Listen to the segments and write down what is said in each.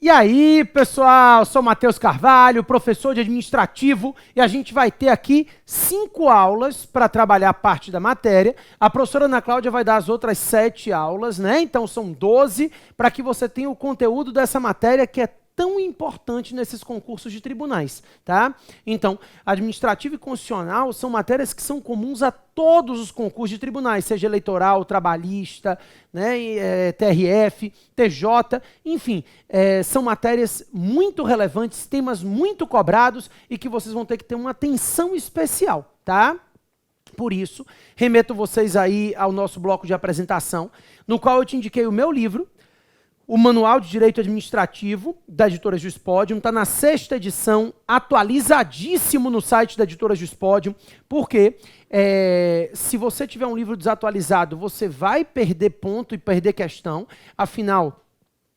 E aí, pessoal, sou Matheus Carvalho, professor de administrativo, e a gente vai ter aqui 5 aulas para trabalhar parte da matéria. A professora Ana Cláudia vai dar as outras 7 aulas, né? Então são 12, para que você tenha o conteúdo dessa matéria que é tão importante nesses concursos de tribunais, tá? Então, administrativo e constitucional são matérias que são comuns a todos os concursos de tribunais, seja eleitoral, trabalhista, né, TRF, TJ, enfim, são matérias muito relevantes, temas muito cobrados e que vocês vão ter que ter uma atenção especial, tá? Por isso, remeto vocês aí ao nosso bloco de apresentação, no qual eu te indiquei o meu livro, o Manual de Direito Administrativo, da editora Juspodium, está na 6ª edição, atualizadíssimo no site da editora Juspodium, porque se você tiver um livro desatualizado, você vai perder ponto e perder questão, afinal,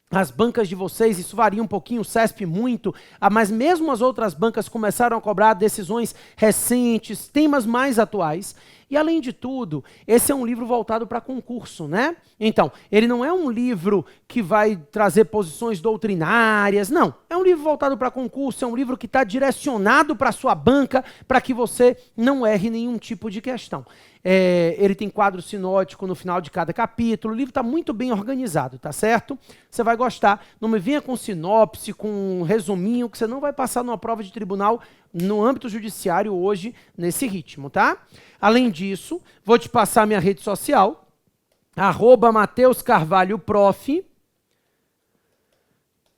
as bancas de vocês, isso varia um pouquinho, o CESP muito, mas mesmo as outras bancas começaram a cobrar decisões recentes, temas mais atuais. E, além de tudo, esse é um livro voltado para concurso, né? Então, ele não é um livro que vai trazer posições doutrinárias, não. É um livro voltado para concurso, é um livro que está direcionado para a sua banca, para que você não erre nenhum tipo de questão. Ele tem quadro sinótico no final de cada capítulo, o livro está muito bem organizado, tá certo? Você vai gostar. Não me venha com sinopse, com um resuminho, que você não vai passar numa prova de tribunal no âmbito judiciário hoje, nesse ritmo, tá? Além disso, vou te passar minha rede social, @MatheusCarvalhoProf,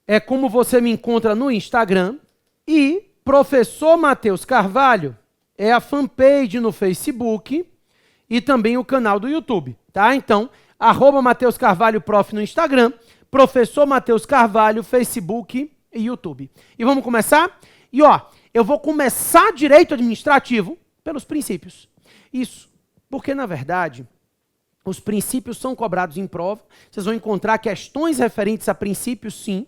é como você me encontra no Instagram, e Professor Matheus Carvalho é a fanpage no Facebook e também o canal do YouTube, tá? Então, @MatheusCarvalhoProf no Instagram, Professor Matheus Carvalho, Facebook e YouTube. E vamos começar? E ó, eu vou começar direito administrativo pelos princípios. Isso, porque na verdade, os princípios são cobrados em prova, vocês vão encontrar questões referentes a princípios, sim,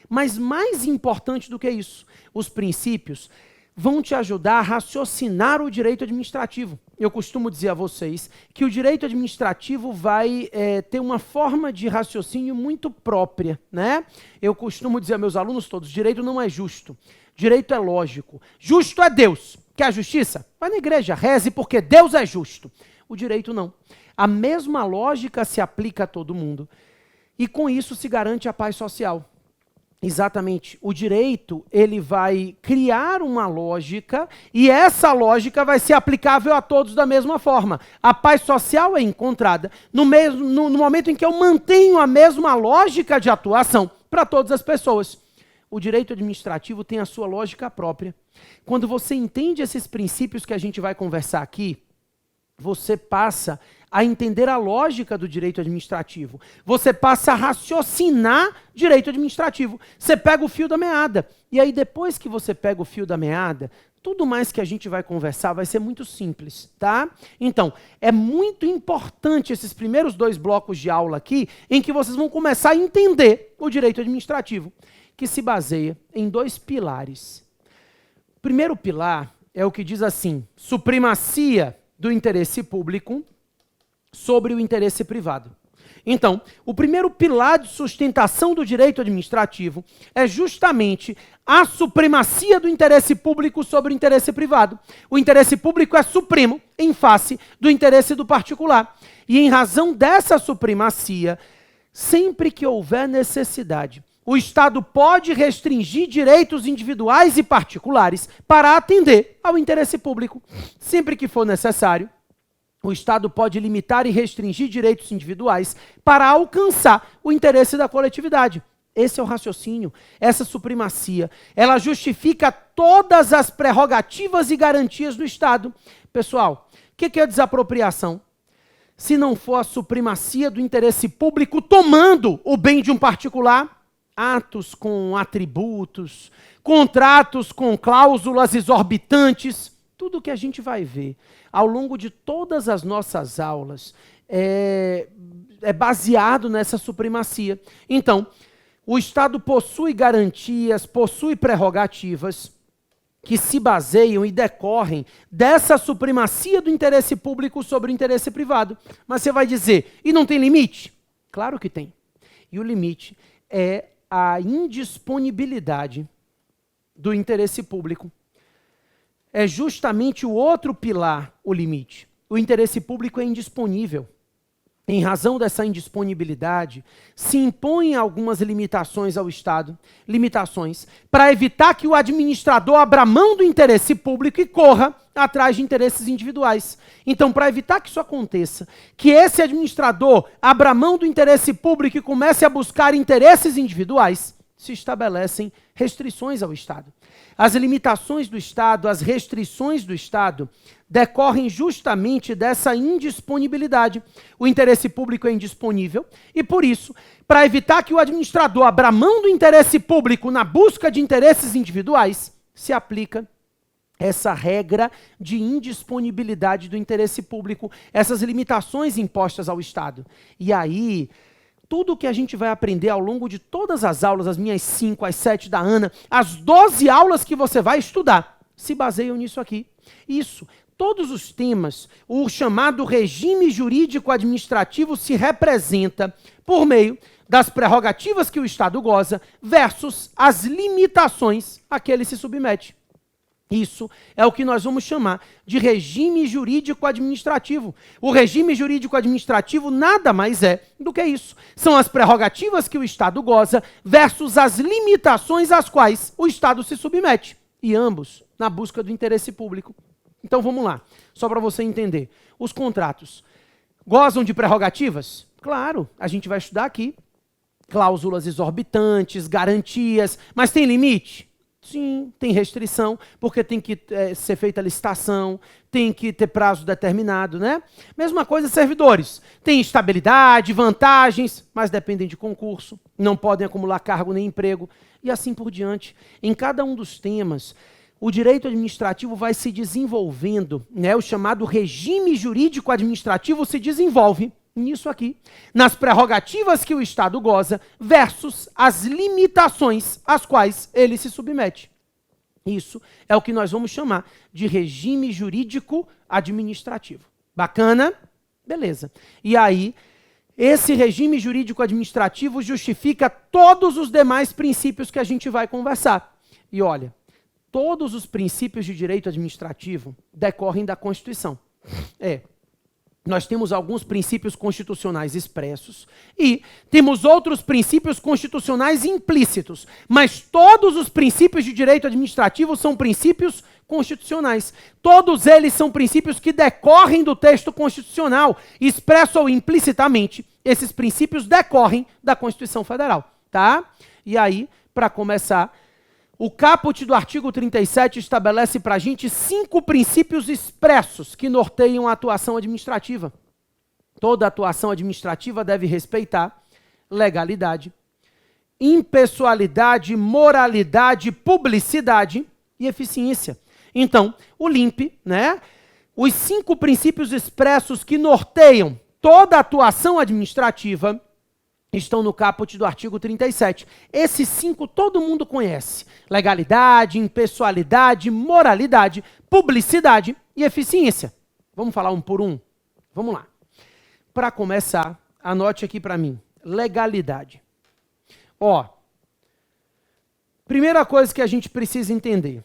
mas mais importante do que isso, os princípios vão te ajudar a raciocinar o direito administrativo. Eu costumo dizer a vocês que o direito administrativo vai ter uma forma de raciocínio muito própria, né? Eu costumo dizer a meus alunos todos, direito não é justo, direito é lógico. Justo é Deus. Quer a justiça? Vai na igreja, reze porque Deus é justo. O direito não. A mesma lógica se aplica a todo mundo. E com isso se garante a paz social. Exatamente. O direito, ele vai criar uma lógica e essa lógica vai ser aplicável a todos da mesma forma. A paz social é encontrada no momento em que eu mantenho a mesma lógica de atuação para todas as pessoas. O direito administrativo tem a sua lógica própria. Quando você entende esses princípios que a gente vai conversar aqui, você passa a entender a lógica do direito administrativo. Você passa a raciocinar direito administrativo. Você pega o fio da meada. E aí, depois que você pega o fio da meada, tudo mais que a gente vai conversar vai ser muito simples, tá? Então, é muito importante esses primeiros 2 blocos de aula aqui, em que vocês vão começar a entender o direito administrativo, que se baseia em 2 pilares. O primeiro pilar é o que diz assim, supremacia do interesse público sobre o interesse privado. Então, o primeiro pilar de sustentação do direito administrativo é justamente a supremacia do interesse público sobre o interesse privado. O interesse público é supremo em face do interesse do particular. E em razão dessa supremacia, sempre que houver necessidade, o Estado pode restringir direitos individuais e particulares para atender ao interesse público. Sempre que for necessário, o Estado pode limitar e restringir direitos individuais para alcançar o interesse da coletividade. Esse é o raciocínio, essa supremacia. Ela justifica todas as prerrogativas e garantias do Estado. Pessoal, o que é desapropriação? Se não for a supremacia do interesse público tomando o bem de um particular, atos com atributos, contratos com cláusulas exorbitantes, tudo que a gente vai ver ao longo de todas as nossas aulas é baseado nessa supremacia. Então, o Estado possui garantias, possui prerrogativas que se baseiam e decorrem dessa supremacia do interesse público sobre o interesse privado. Mas você vai dizer, e não tem limite? Claro que tem. E o limite é a indisponibilidade do interesse público é justamente o outro pilar, o limite. O interesse público é indisponível. Em razão dessa indisponibilidade, se impõem algumas limitações ao Estado, limitações para evitar que o administrador abra mão do interesse público e corra atrás de interesses individuais. Então, para evitar que isso aconteça, que esse administrador abra mão do interesse público e comece a buscar interesses individuais, se estabelecem restrições ao Estado. As limitações do Estado, as restrições do Estado, decorrem justamente dessa indisponibilidade. O interesse público é indisponível e, por isso, para evitar que o administrador abra mão do interesse público na busca de interesses individuais, se aplica essa regra de indisponibilidade do interesse público, essas limitações impostas ao Estado. E aí, tudo o que a gente vai aprender ao longo de todas as aulas, as minhas 5, as 7 da Ana, as 12 aulas que você vai estudar, se baseiam nisso aqui. Isso, todos os temas, o chamado regime jurídico administrativo se representa por meio das prerrogativas que o Estado goza versus as limitações a que ele se submete. Isso é o que nós vamos chamar de regime jurídico administrativo. O regime jurídico administrativo nada mais é do que isso. São as prerrogativas que o Estado goza versus as limitações às quais o Estado se submete. E ambos na busca do interesse público. Então vamos lá, só para você entender. Os contratos gozam de prerrogativas? Claro, a gente vai estudar aqui. Cláusulas exorbitantes, garantias, mas tem limite? Sim, tem restrição, porque tem que ser feita a licitação, tem que ter prazo determinado, né? Mesma coisa servidores. Tem estabilidade, vantagens, mas dependem de concurso, não podem acumular cargo nem emprego, e assim por diante. Em cada um dos temas, o direito administrativo vai se desenvolvendo, né? O chamado regime jurídico administrativo se desenvolve nisso aqui, nas prerrogativas que o Estado goza versus as limitações às quais ele se submete. Isso é o que nós vamos chamar de regime jurídico administrativo. Bacana? Beleza. E aí, esse regime jurídico administrativo justifica todos os demais princípios que a gente vai conversar. E olha, todos os princípios de direito administrativo decorrem da Constituição. Nós temos alguns princípios constitucionais expressos e temos outros princípios constitucionais implícitos, mas todos os princípios de direito administrativo são princípios constitucionais. Todos eles são princípios que decorrem do texto constitucional, expresso ou implicitamente. Esses princípios decorrem da Constituição Federal, tá? E aí, para começar, o caput do artigo 37 estabelece para a gente 5 princípios expressos que norteiam a atuação administrativa. Toda atuação administrativa deve respeitar legalidade, impessoalidade, moralidade, publicidade e eficiência. Então, o LIMP, né? Os 5 princípios expressos que norteiam toda atuação administrativa estão no caput do artigo 37. Esses 5 todo mundo conhece. Legalidade, impessoalidade, moralidade, publicidade e eficiência. Vamos falar um por um? Vamos lá. Para começar, anote aqui para mim. Legalidade. Primeira coisa que a gente precisa entender.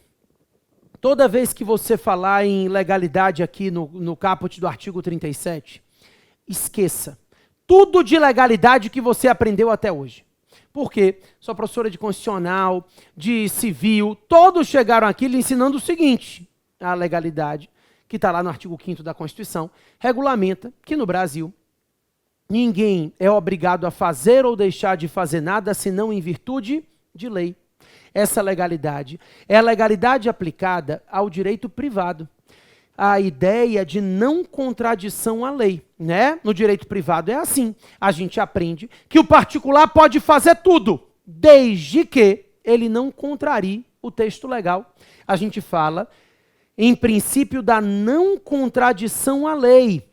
Toda vez que você falar em legalidade aqui no caput do artigo 37, esqueça tudo de legalidade que você aprendeu até hoje. Por quê? Sua professora de constitucional, de civil, todos chegaram aqui lhe ensinando o seguinte: a legalidade, que está lá no artigo 5º da Constituição, regulamenta que no Brasil ninguém é obrigado a fazer ou deixar de fazer nada senão em virtude de lei. Essa legalidade é a legalidade aplicada ao direito privado. A ideia de não contradição à lei, né? No direito privado é assim. A gente aprende que o particular pode fazer tudo, desde que ele não contrarie o texto legal. A gente fala em princípio da não contradição à lei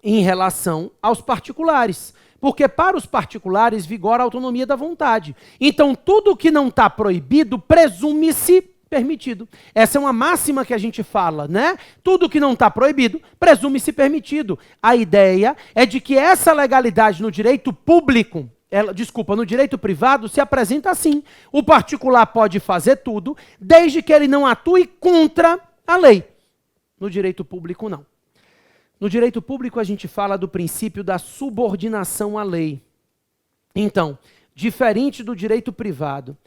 em relação aos particulares. Porque para os particulares vigora a autonomia da vontade. Então, tudo que não está proibido presume-se permitido. Essa é uma máxima que a gente fala, né? Tudo que não está proibido, presume-se permitido. A ideia é de que essa legalidade no direito público, no direito privado se apresenta assim. O particular pode fazer tudo, desde que ele não atue contra a lei. No direito público, não. No direito público, a gente fala do princípio da subordinação à lei. Então, diferente do direito privado,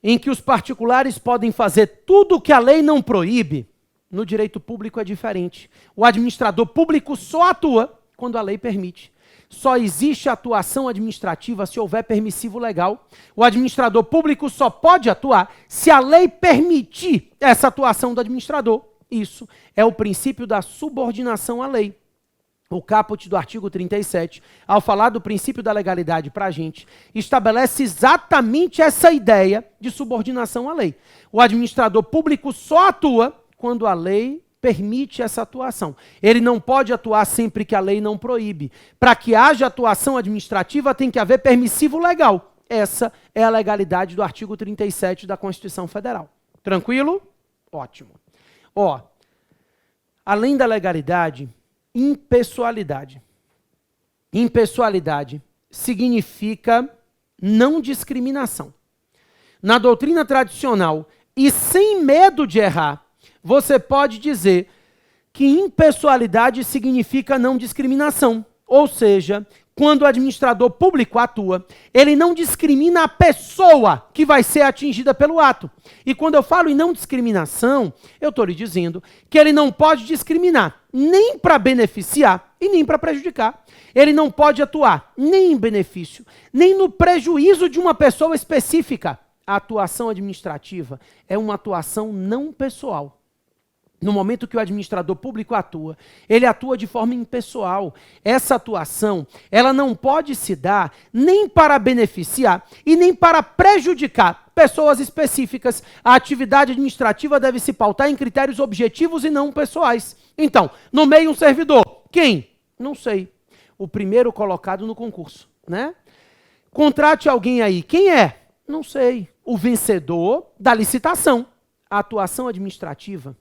em que os particulares podem fazer tudo o que a lei não proíbe, no direito público é diferente. O administrador público só atua quando a lei permite. Só existe atuação administrativa se houver permissivo legal. O administrador público só pode atuar se a lei permitir essa atuação do administrador. Isso é o princípio da subordinação à lei. O caput do artigo 37, ao falar do princípio da legalidade para a gente, estabelece exatamente essa ideia de subordinação à lei. O administrador público só atua quando a lei permite essa atuação. Ele não pode atuar sempre que a lei não proíbe. Para que haja atuação administrativa, tem que haver permissivo legal. Essa é a legalidade do artigo 37 da Constituição Federal. Tranquilo? Ótimo. Além da legalidade, impessoalidade. Impessoalidade significa não discriminação. Na doutrina tradicional, e sem medo de errar, você pode dizer que impessoalidade significa não discriminação. Ou seja, quando o administrador público atua, ele não discrimina a pessoa que vai ser atingida pelo ato. E quando eu falo em não discriminação, eu estou lhe dizendo que ele não pode discriminar nem para beneficiar e nem para prejudicar. Ele não pode atuar nem em benefício, nem no prejuízo de uma pessoa específica. A atuação administrativa é uma atuação não pessoal. No momento que o administrador público atua, ele atua de forma impessoal. Essa atuação, ela não pode se dar nem para beneficiar e nem para prejudicar pessoas específicas. A atividade administrativa deve se pautar em critérios objetivos e não pessoais. Então, nomeie um servidor. Quem? Não sei. O primeiro colocado no concurso, né? Contrate alguém aí. Quem é? Não sei. O vencedor da licitação. A atuação administrativa,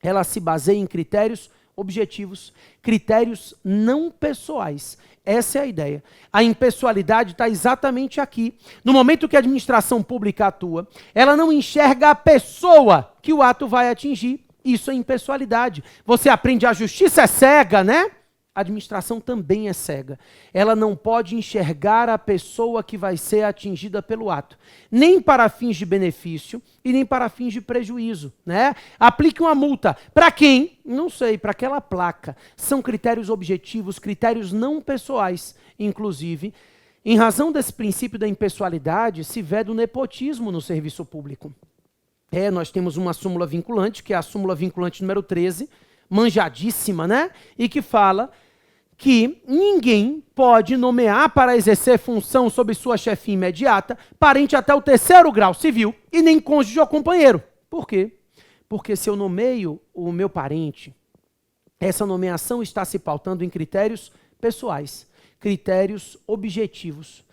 ela se baseia em critérios objetivos, critérios não pessoais. Essa é a ideia. A impessoalidade está exatamente aqui. No momento que a administração pública atua, ela não enxerga a pessoa que o ato vai atingir. Isso é impessoalidade. Você aprende a justiça é cega, né? A administração também é cega. Ela não pode enxergar a pessoa que vai ser atingida pelo ato, nem para fins de benefício e nem para fins de prejuízo, né? Aplique uma multa. Para quem? Não sei, para aquela placa. São critérios objetivos, critérios não pessoais. Inclusive, em razão desse princípio da impessoalidade, se vê do nepotismo no serviço público. Nós temos uma súmula vinculante, que é a súmula vinculante número 13, manjadíssima, né? E que fala que ninguém pode nomear para exercer função sob sua chefia imediata parente até o 3º grau civil e nem cônjuge ou companheiro. Por quê? Porque se eu nomeio o meu parente, essa nomeação está se pautando em critérios pessoais, critérios objetivos.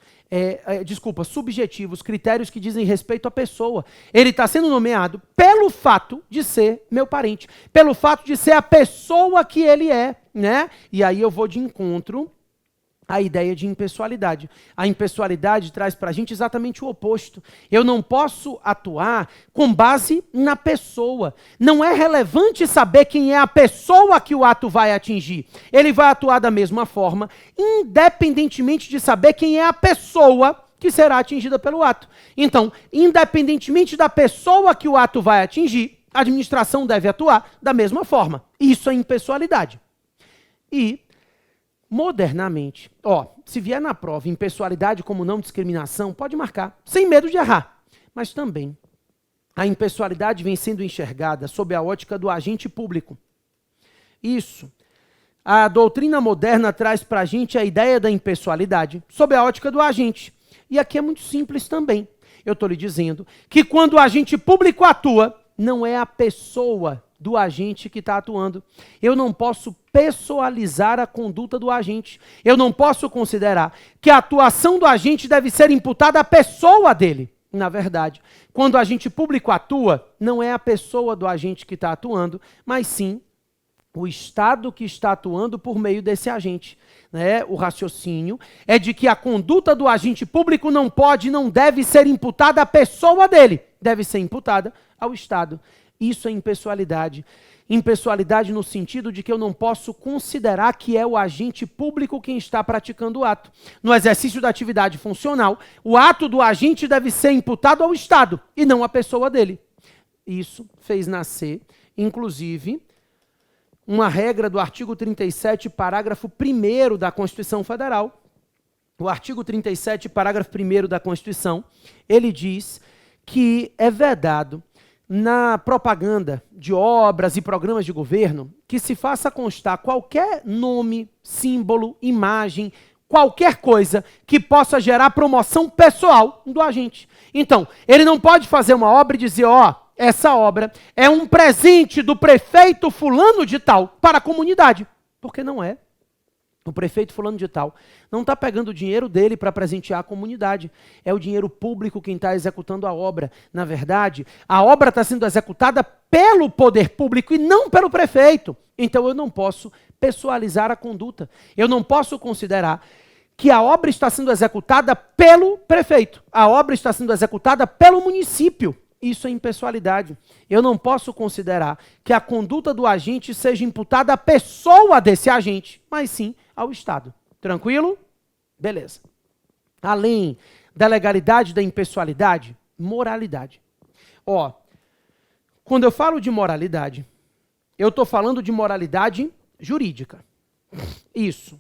Subjetivos, critérios que dizem respeito à pessoa. Ele está sendo nomeado pelo fato de ser meu parente, pelo fato de ser a pessoa que ele é, né? E aí eu vou de encontro à ideia de impessoalidade. A impessoalidade traz para a gente exatamente o oposto. Eu não posso atuar com base na pessoa. Não é relevante saber quem é a pessoa que o ato vai atingir. Ele vai atuar da mesma forma, independentemente de saber quem é a pessoa que será atingida pelo ato. Então, independentemente da pessoa que o ato vai atingir, a administração deve atuar da mesma forma. Isso é impessoalidade. E modernamente, se vier na prova impessoalidade como não discriminação, pode marcar, sem medo de errar. Mas também, a impessoalidade vem sendo enxergada sob a ótica do agente público. Isso. A doutrina moderna traz para a gente a ideia da impessoalidade sob a ótica do agente. E aqui é muito simples também. Eu estou lhe dizendo que quando o agente público atua, não é a pessoa do agente que está atuando. Eu não posso pessoalizar a conduta do agente. Eu não posso considerar que a atuação do agente deve ser imputada à pessoa dele. Na verdade, quando o agente público atua, não é a pessoa do agente que está atuando, mas sim o Estado que está atuando por meio desse agente. Né? O raciocínio é de que a conduta do agente público não pode, não deve ser imputada à pessoa dele, deve ser imputada ao Estado. Isso é impessoalidade. Impessoalidade no sentido de que eu não posso considerar que é o agente público quem está praticando o ato. No exercício da atividade funcional, o ato do agente deve ser imputado ao Estado e não à pessoa dele. Isso fez nascer, inclusive, uma regra do artigo 37, parágrafo 1º da Constituição Federal. O artigo 37, parágrafo 1º da Constituição, ele diz que é vedado na propaganda de obras e programas de governo que se faça constar qualquer nome, símbolo, imagem, qualquer coisa que possa gerar promoção pessoal do agente. Então, ele não pode fazer uma obra e dizer, ó, essa obra é um presente do prefeito fulano de tal para a comunidade, porque não é. O prefeito fulano de tal não está pegando o dinheiro dele para presentear a comunidade. É o dinheiro público quem está executando a obra. Na verdade, a obra está sendo executada pelo poder público e não pelo prefeito. Então eu não posso pessoalizar a conduta. Eu não posso considerar que a obra está sendo executada pelo prefeito. A obra está sendo executada pelo município. Isso é impessoalidade. Eu não posso considerar que a conduta do agente seja imputada à pessoa desse agente, mas sim ao Estado. Tranquilo? Beleza. Além da legalidade, da impessoalidade, moralidade. Ó, quando eu falo de moralidade, eu estou falando de moralidade jurídica. Isso.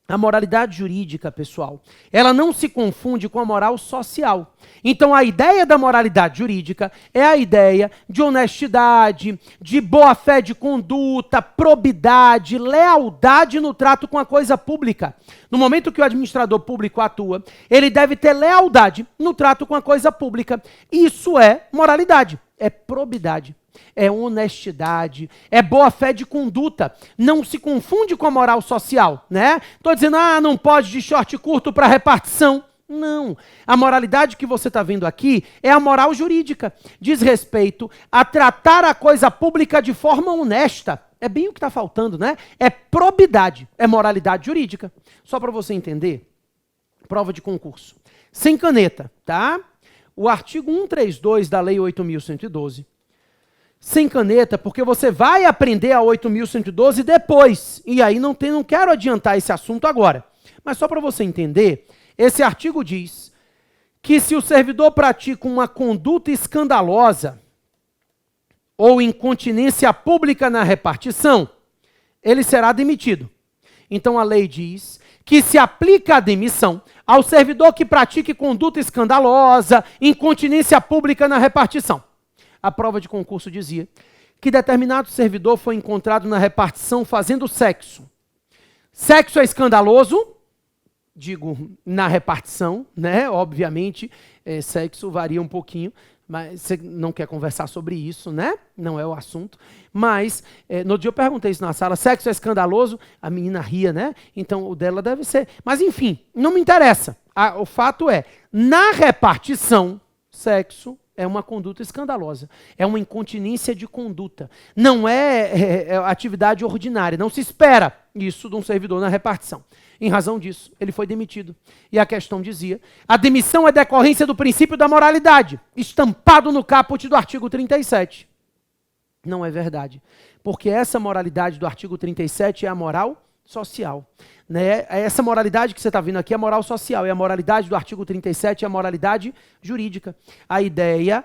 A moralidade jurídica, pessoal, ela não se confunde com a moral social. Então, a ideia da moralidade jurídica é a ideia de honestidade, de boa-fé de conduta, probidade, lealdade no trato com a coisa pública. No momento que o administrador público atua, ele deve ter lealdade no trato com a coisa pública. Isso é moralidade, é probidade. É honestidade, é boa-fé de conduta. Não se confunde com a moral social, né? Estou dizendo, não pode de short curto para repartição. Não. A moralidade que você está vendo aqui é a moral jurídica. Diz respeito a tratar a coisa pública de forma honesta. É bem o que está faltando, né? É probidade, é moralidade jurídica. Só para você entender, prova de concurso. Sem caneta, tá? O artigo 132 da Lei 8.112. Sem caneta, porque você vai aprender a 8.112 depois. E aí não quero adiantar esse assunto agora. Mas só para você entender, esse artigo diz que se o servidor pratica uma conduta escandalosa ou incontinência pública na repartição, ele será demitido. Então a lei diz que se aplica a demissão ao servidor que pratique conduta escandalosa, incontinência pública na repartição. A prova de concurso dizia que determinado servidor foi encontrado na repartição fazendo sexo. Sexo é escandaloso, digo, na repartição, né? Obviamente, sexo varia um pouquinho, mas você não quer conversar sobre isso, né? Não é o assunto. Mas, no dia eu perguntei isso na sala, sexo é escandaloso? A menina ria, né? Então, o dela deve ser. Mas, enfim, não me interessa. O fato é, na repartição, sexo é uma conduta escandalosa. É uma incontinência de conduta. Não é atividade ordinária. Não se espera isso de um servidor na repartição. Em razão disso, ele foi demitido. E a questão dizia, a demissão é decorrência do princípio da moralidade, estampado no caput do artigo 37. Não é verdade. Porque essa moralidade do artigo 37 é a moral social. Né? Essa moralidade que você está vendo aqui é a moral social, e a moralidade do artigo 37 é a moralidade jurídica. A ideia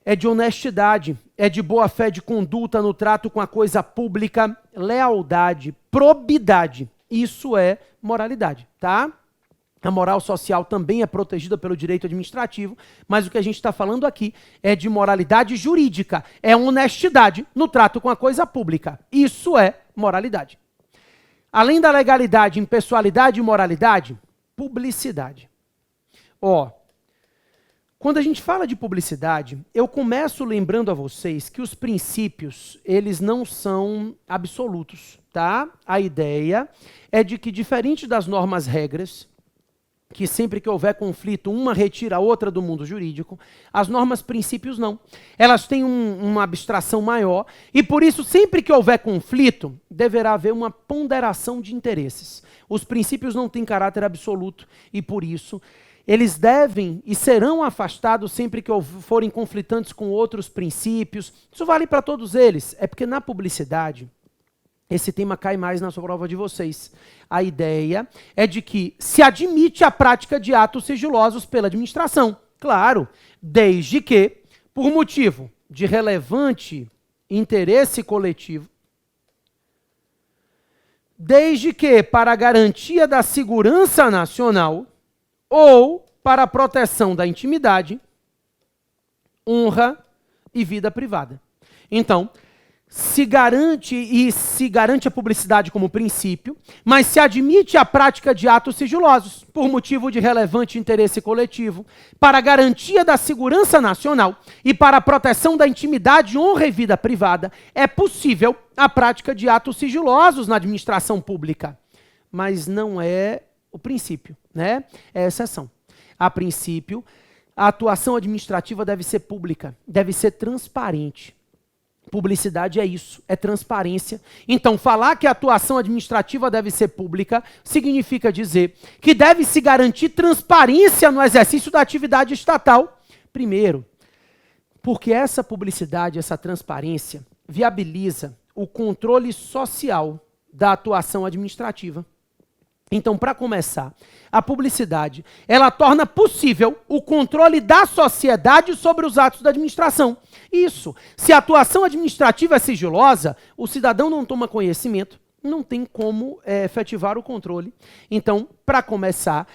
é de honestidade, é de boa-fé de conduta no trato com a coisa pública, lealdade, probidade. Isso é moralidade, tá? A moral social também é protegida pelo direito administrativo, mas o que a gente está falando aqui é de moralidade jurídica, é honestidade no trato com a coisa pública. Isso é moralidade. Além da legalidade, impessoalidade e moralidade, publicidade. Quando a gente fala de publicidade, eu começo lembrando a vocês que os princípios, eles não são absolutos, tá? A ideia é de que, diferente das normas regras, que sempre que houver conflito, uma retira a outra do mundo jurídico. As normas princípios não. Elas têm uma abstração maior e, por isso, sempre que houver conflito, deverá haver uma ponderação de interesses. Os princípios não têm caráter absoluto e, por isso, eles devem e serão afastados sempre que forem conflitantes com outros princípios. Isso vale para todos eles. É porque na publicidade, esse tema cai mais na prova de vocês. A ideia é de que se admite a prática de atos sigilosos pela administração. Claro, desde que, por motivo de relevante interesse coletivo, desde que para a garantia da segurança nacional ou para a proteção da intimidade, honra e vida privada. Então, se garante a publicidade como princípio, mas se admite a prática de atos sigilosos, por motivo de relevante interesse coletivo, para a garantia da segurança nacional e para a proteção da intimidade, honra e vida privada, é possível a prática de atos sigilosos na administração pública. Mas não é o princípio, né? É a exceção. A princípio, a atuação administrativa deve ser pública, deve ser transparente. Publicidade é isso, é transparência. Então, falar que a atuação administrativa deve ser pública significa dizer que deve se garantir transparência no exercício da atividade estatal. Primeiro, porque essa publicidade, essa transparência, viabiliza o controle social da atuação administrativa. Então, para começar, a publicidade, ela torna possível o controle da sociedade sobre os atos da administração. Isso, se a atuação administrativa é sigilosa, o cidadão não toma conhecimento, não tem como efetivar o controle. Então, para começar,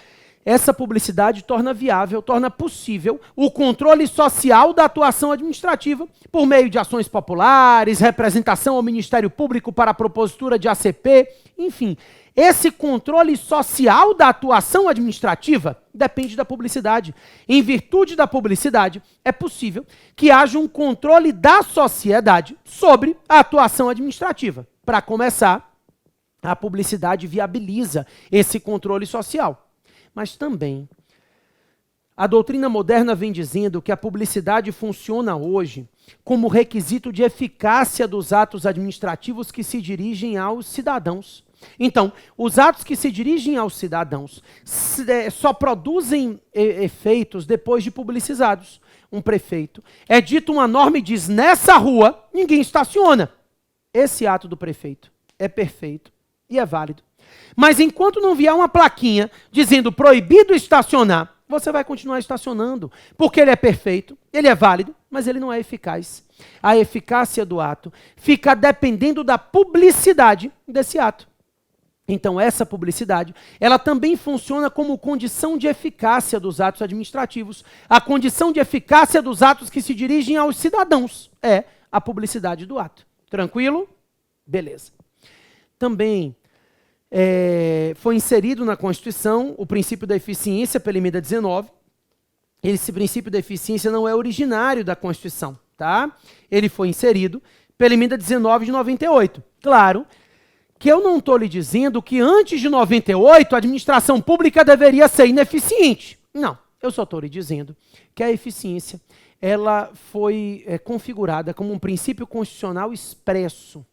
essa publicidade torna viável, torna possível o controle social da atuação administrativa por meio de ações populares, representação ao Ministério Público para a propositura de ACP, enfim. Esse controle social da atuação administrativa depende da publicidade. Em virtude da publicidade, é possível que haja um controle da sociedade sobre a atuação administrativa. Para começar, a publicidade viabiliza esse controle social. Mas também, a doutrina moderna vem dizendo que a publicidade funciona hoje como requisito de eficácia dos atos administrativos que se dirigem aos cidadãos. Então, os atos que se dirigem aos cidadãos só produzem efeitos depois de publicizados. Um prefeito é dito uma norma e diz, nessa rua ninguém estaciona. Esse ato do prefeito é perfeito e é válido. Mas enquanto não vier uma plaquinha dizendo proibido estacionar, você vai continuar estacionando, porque ele é perfeito, ele é válido, mas ele não é eficaz. A eficácia do ato fica dependendo da publicidade desse ato. Então, essa publicidade, ela também funciona como condição de eficácia dos atos administrativos. A condição de eficácia dos atos que se dirigem aos cidadãos é a publicidade do ato. Tranquilo? Beleza. Também foi inserido na Constituição o princípio da eficiência pela emenda 19. Esse princípio da eficiência não é originário da Constituição, tá? Ele foi inserido pela emenda 19 de 98. Claro que eu não estou lhe dizendo que antes de 98 a administração pública deveria ser ineficiente. Não, eu só estou lhe dizendo que a eficiência ela foi configurada como um princípio constitucional expresso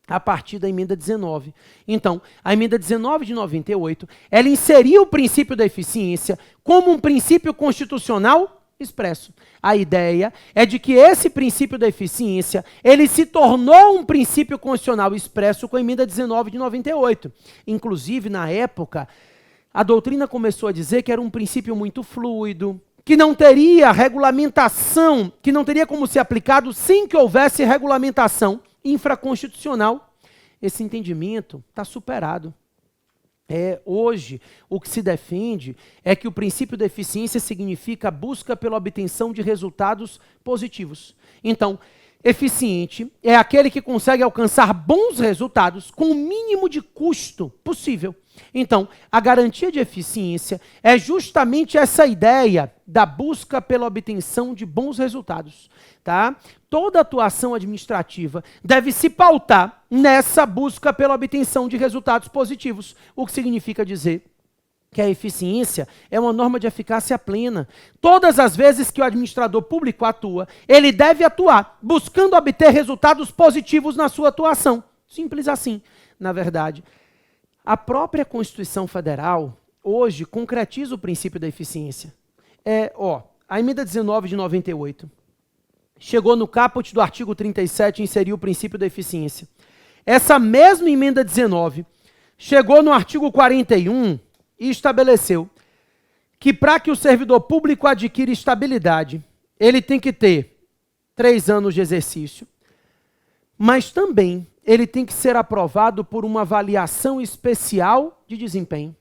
a partir da emenda 19. Então, a emenda 19 de 98, ela inseriu o princípio da eficiência como um princípio constitucional expresso. A ideia é de que esse princípio da eficiência, ele se tornou um princípio constitucional expresso com a emenda 19 de 98. Inclusive, na época, a doutrina começou a dizer que era um princípio muito fluido, que não teria regulamentação, que não teria como ser aplicado sem que houvesse regulamentação infraconstitucional. Esse entendimento está superado. Hoje, o que se defende é que o princípio da eficiência significa a busca pela obtenção de resultados positivos. Então, eficiente é aquele que consegue alcançar bons resultados com o mínimo de custo possível. Então, a garantia de eficiência é justamente essa ideia da busca pela obtenção de bons resultados, tá? Toda atuação administrativa deve se pautar nessa busca pela obtenção de resultados positivos, o que significa dizer que a eficiência é uma norma de eficácia plena. Todas as vezes que o administrador público atua, ele deve atuar buscando obter resultados positivos na sua atuação. Simples assim. Na verdade, a própria Constituição Federal, hoje, concretiza o princípio da eficiência. A emenda 19 de 98 chegou no caput do artigo 37 e inseriu o princípio da eficiência. Essa mesma emenda 19 chegou no artigo 41 e estabeleceu que para que o servidor público adquira estabilidade, ele tem que ter 3 anos de exercício, mas também ele tem que ser aprovado por uma avaliação especial de desempenho.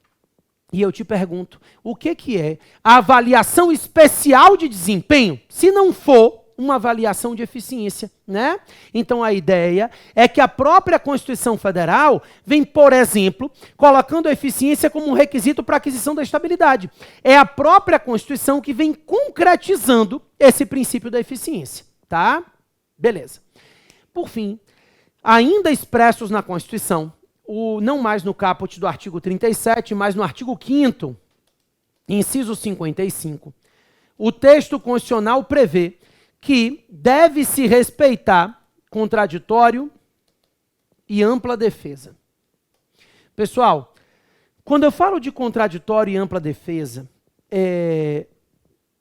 E eu te pergunto, o que é a avaliação especial de desempenho, se não for uma avaliação de eficiência, né? Então a ideia é que a própria Constituição Federal vem, por exemplo, colocando a eficiência como um requisito para a aquisição da estabilidade. É a própria Constituição que vem concretizando esse princípio da eficiência, tá? Beleza. Por fim, ainda expressos na Constituição, não mais no caput do artigo 37, mas no artigo 5º, inciso 55, o texto constitucional prevê que deve-se respeitar contraditório e ampla defesa. Pessoal, quando eu falo de contraditório e ampla defesa,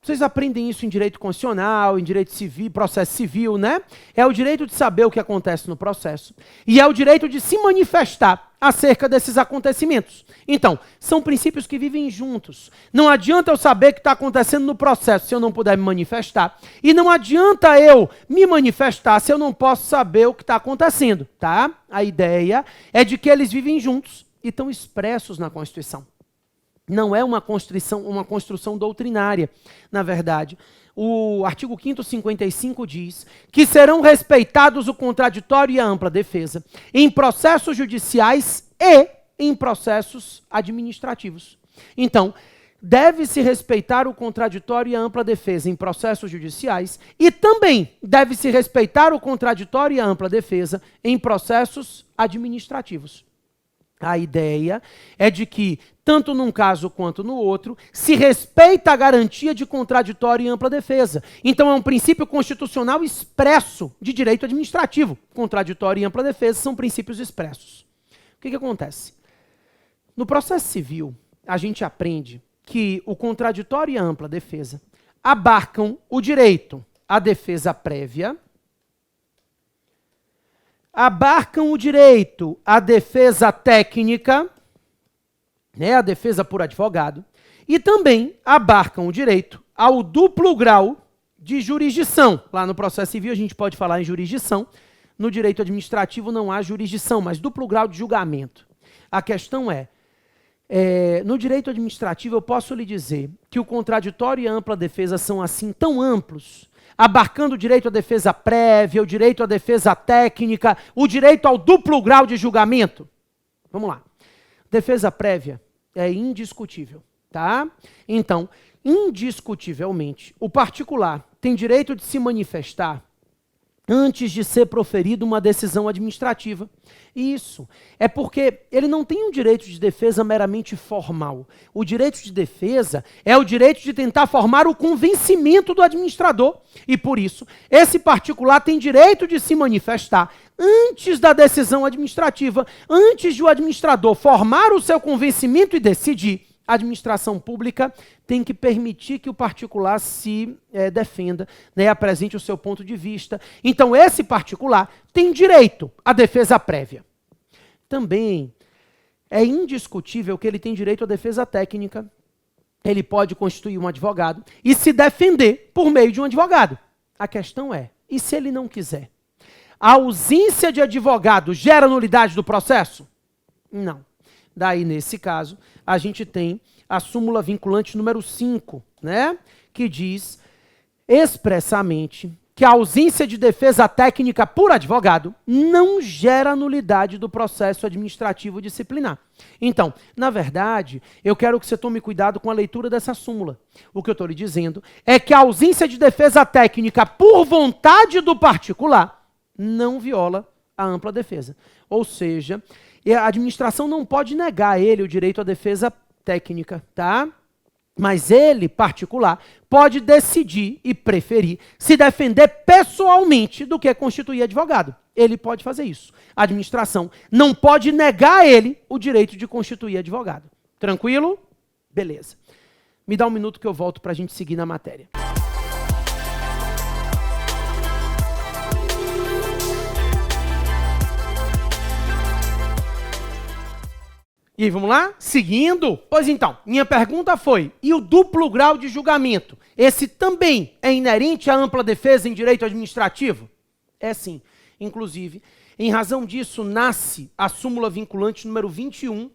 vocês aprendem isso em direito constitucional, em direito civil, processo civil, né? É o direito de saber o que acontece no processo. E é o direito de se manifestar acerca desses acontecimentos. Então, são princípios que vivem juntos. Não adianta eu saber o que está acontecendo no processo se eu não puder me manifestar. E não adianta eu me manifestar se eu não posso saber o que está acontecendo, tá? A ideia é de que eles vivem juntos e estão expressos na Constituição. Não é uma construção doutrinária, na verdade. O artigo 5º, 55 diz que serão respeitados o contraditório e a ampla defesa em processos judiciais e em processos administrativos. Então, deve-se respeitar o contraditório e a ampla defesa em processos judiciais e também deve-se respeitar o contraditório e a ampla defesa em processos administrativos. A ideia é de que, tanto num caso quanto no outro, se respeita a garantia de contraditório e ampla defesa. Então é um princípio constitucional expresso de direito administrativo. Contraditório e ampla defesa são princípios expressos. O que acontece? No processo civil, a gente aprende que o contraditório e a ampla defesa abarcam o direito à defesa prévia, abarcam o direito à defesa técnica, né, a defesa por advogado, e também abarcam o direito ao duplo grau de jurisdição. Lá no processo civil a gente pode falar em jurisdição, no direito administrativo não há jurisdição, mas duplo grau de julgamento. A questão no direito administrativo eu posso lhe dizer que o contraditório e a ampla defesa são assim tão amplos, abarcando o direito à defesa prévia, o direito à defesa técnica, o direito ao duplo grau de julgamento. Vamos lá. Defesa prévia é indiscutível, tá? Então, indiscutivelmente, o particular tem direito de se manifestar antes de ser proferida uma decisão administrativa. Isso é porque ele não tem um direito de defesa meramente formal. O direito de defesa é o direito de tentar formar o convencimento do administrador. E por isso, esse particular tem direito de se manifestar antes da decisão administrativa, antes de o administrador formar o seu convencimento e decidir. A administração pública tem que permitir que o particular se defenda, né, apresente o seu ponto de vista. Então, esse particular tem direito à defesa prévia. Também é indiscutível que ele tem direito à defesa técnica. Ele pode constituir um advogado e se defender por meio de um advogado. A questão é, e se ele não quiser? A ausência de advogado gera nulidade do processo? Não. Daí, nesse caso, a gente tem a súmula vinculante número 5, né, que diz expressamente que a ausência de defesa técnica por advogado não gera nulidade do processo administrativo disciplinar. Então, na verdade, eu quero que você tome cuidado com a leitura dessa súmula. O que eu estou lhe dizendo é que a ausência de defesa técnica por vontade do particular não viola a ampla defesa. Ou seja, a administração não pode negar a ele o direito à defesa técnica, tá? Mas ele, particular, pode decidir e preferir se defender pessoalmente do que constituir advogado. Ele pode fazer isso. A administração não pode negar a ele o direito de constituir advogado. Tranquilo? Beleza. Me dá um minuto que eu volto para a gente seguir na matéria. E aí, vamos lá? Seguindo? Pois então, minha pergunta foi, e o duplo grau de julgamento? Esse também é inerente à ampla defesa em direito administrativo? É sim. Inclusive, em razão disso, nasce a súmula vinculante número 21,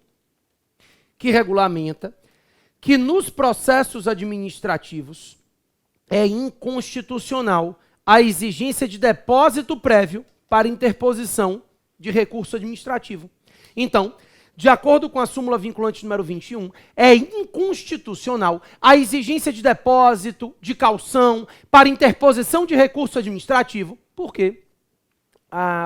que regulamenta que nos processos administrativos é inconstitucional a exigência de depósito prévio para interposição de recurso administrativo. Então, de acordo com a súmula vinculante número 21, é inconstitucional a exigência de depósito, de caução, para interposição de recurso administrativo, porque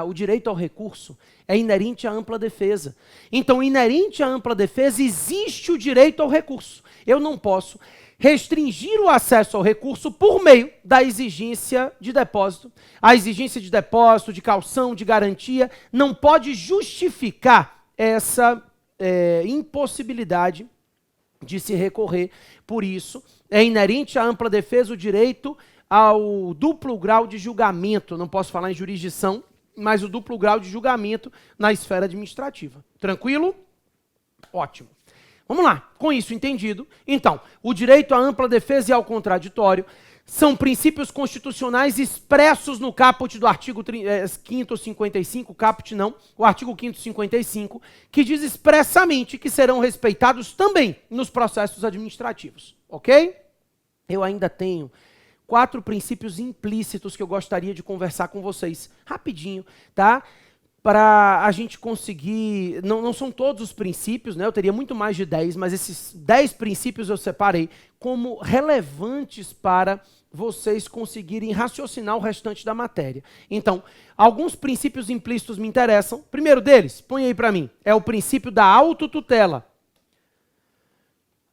o direito ao recurso é inerente à ampla defesa. Então, inerente à ampla defesa, existe o direito ao recurso. Eu não posso restringir o acesso ao recurso por meio da exigência de depósito. A exigência de depósito, de caução, de garantia, não pode justificar essa impossibilidade de se recorrer. Por isso, é inerente à ampla defesa o direito ao duplo grau de julgamento. Não posso falar em jurisdição, mas o duplo grau de julgamento na esfera administrativa. Tranquilo? Ótimo. Vamos lá. Com isso entendido, então, o direito à ampla defesa e ao contraditório são princípios constitucionais expressos no caput do artigo 5º 55, caput não, o artigo 5º 55, que diz expressamente que serão respeitados também nos processos administrativos, ok? Eu ainda tenho 4 princípios implícitos que eu gostaria de conversar com vocês, rapidinho, tá? Para a gente conseguir, não são todos os princípios, né? Eu teria muito mais de 10, mas esses 10 princípios eu separei como relevantes para vocês conseguirem raciocinar o restante da matéria. Então, alguns princípios implícitos me interessam. Primeiro deles, põe aí para mim, é o princípio da autotutela.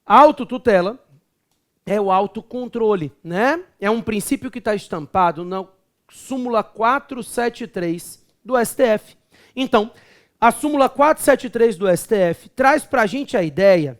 A autotutela é o autocontrole, né? É um princípio que está estampado na súmula 473 do STF. Então, a súmula 473 do STF traz para a gente a ideia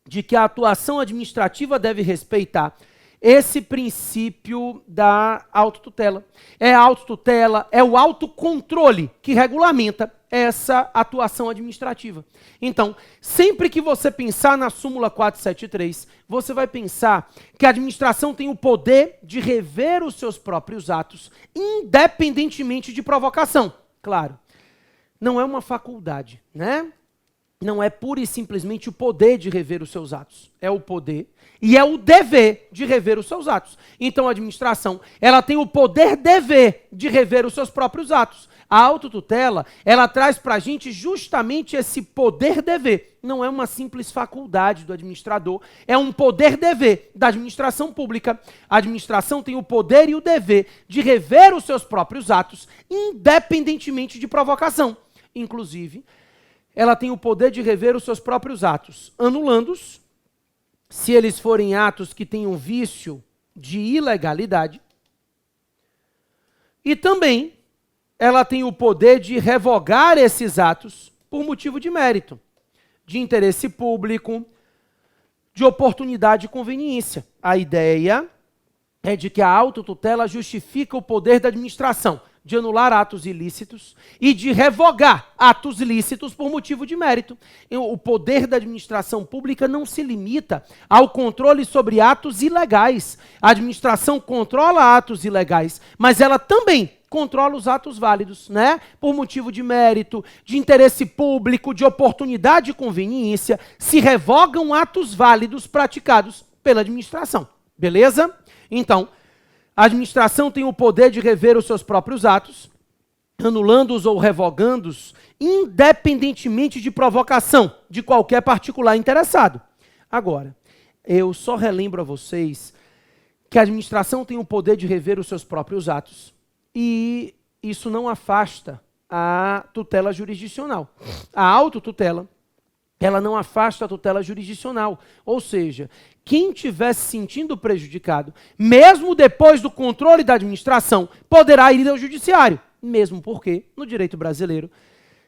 de que a atuação administrativa deve respeitar esse princípio da autotutela. É a autotutela, é o autocontrole que regulamenta essa atuação administrativa. Então, sempre que você pensar na súmula 473, você vai pensar que a administração tem o poder de rever os seus próprios atos, independentemente de provocação. Claro, não é uma faculdade, né? Não é pura e simplesmente o poder de rever os seus atos. É o poder e é o dever de rever os seus atos. Então, a administração, ela tem o poder-dever de rever os seus próprios atos. A autotutela, ela traz para a gente justamente esse poder-dever. Não é uma simples faculdade do administrador, é um poder-dever da administração pública. A administração tem o poder e o dever de rever os seus próprios atos, independentemente de provocação. Inclusive, ela tem o poder de rever os seus próprios atos, anulando-os, se eles forem atos que tenham vício de ilegalidade, e também ela tem o poder de revogar esses atos por motivo de mérito, de interesse público, de oportunidade e conveniência. A ideia é de que a autotutela justifica o poder da administração de anular atos ilícitos e de revogar atos lícitos por motivo de mérito. O poder da administração pública não se limita ao controle sobre atos ilegais. A administração controla atos ilegais, mas ela também controla os atos válidos, né? Por motivo de mérito, de interesse público, de oportunidade e conveniência, se revogam atos válidos praticados pela administração. Beleza? Então, a administração tem o poder de rever os seus próprios atos, anulando-os ou revogando-os, independentemente de provocação de qualquer particular interessado. Agora, eu só relembro a vocês que a administração tem o poder de rever os seus próprios atos, e isso não afasta a tutela jurisdicional. A autotutela, ela não afasta a tutela jurisdicional. Ou seja, quem estiver se sentindo prejudicado, mesmo depois do controle da administração, poderá ir ao judiciário. Mesmo porque, no direito brasileiro,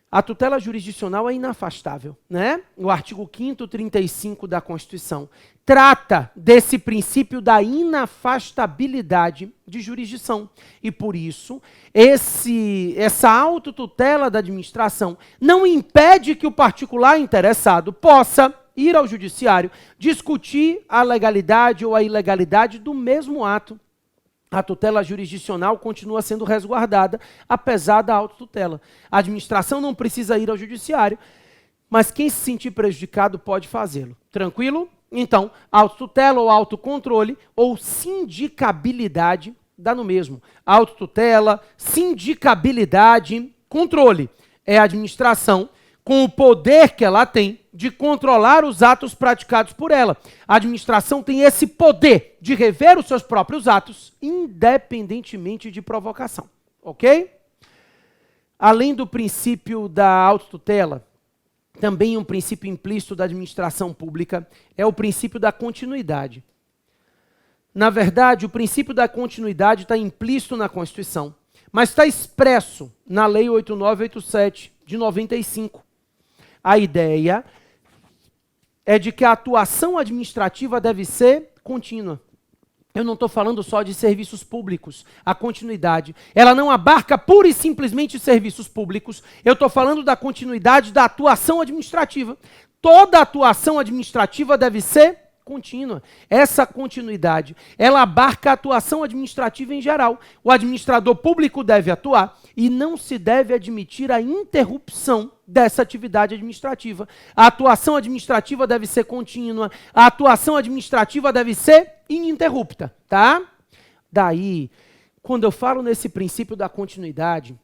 a tutela jurisdicional é inafastável, né? O artigo 5º, 35 da Constituição trata desse princípio da inafastabilidade de jurisdição. E por isso, essa autotutela da administração não impede que o particular interessado possa ir ao judiciário discutir a legalidade ou a ilegalidade do mesmo ato. A tutela jurisdicional continua sendo resguardada, apesar da autotutela. A administração não precisa ir ao judiciário, mas quem se sentir prejudicado pode fazê-lo. Tranquilo? Então, autotutela ou autocontrole ou sindicabilidade dá no mesmo. Autotutela, sindicabilidade, controle. É a administração com o poder que ela tem de controlar os atos praticados por ela. A administração tem esse poder de rever os seus próprios atos, independentemente de provocação. Ok? Além do princípio da autotutela, também um princípio implícito da administração pública é o princípio da continuidade. Na verdade, o princípio da continuidade está implícito na Constituição, mas está expresso na Lei 8987 de 95. A ideia é de que a atuação administrativa deve ser contínua. Eu não estou falando só de serviços públicos. A continuidade, ela não abarca pura e simplesmente serviços públicos. Eu estou falando da continuidade da atuação administrativa. Toda atuação administrativa deve ser contínua. Essa continuidade, ela abarca a atuação administrativa em geral. O administrador público deve atuar e não se deve admitir a interrupção dessa atividade administrativa. A atuação administrativa deve ser contínua, a atuação administrativa deve ser ininterrupta, tá? Daí, quando eu falo nesse princípio da continuidade,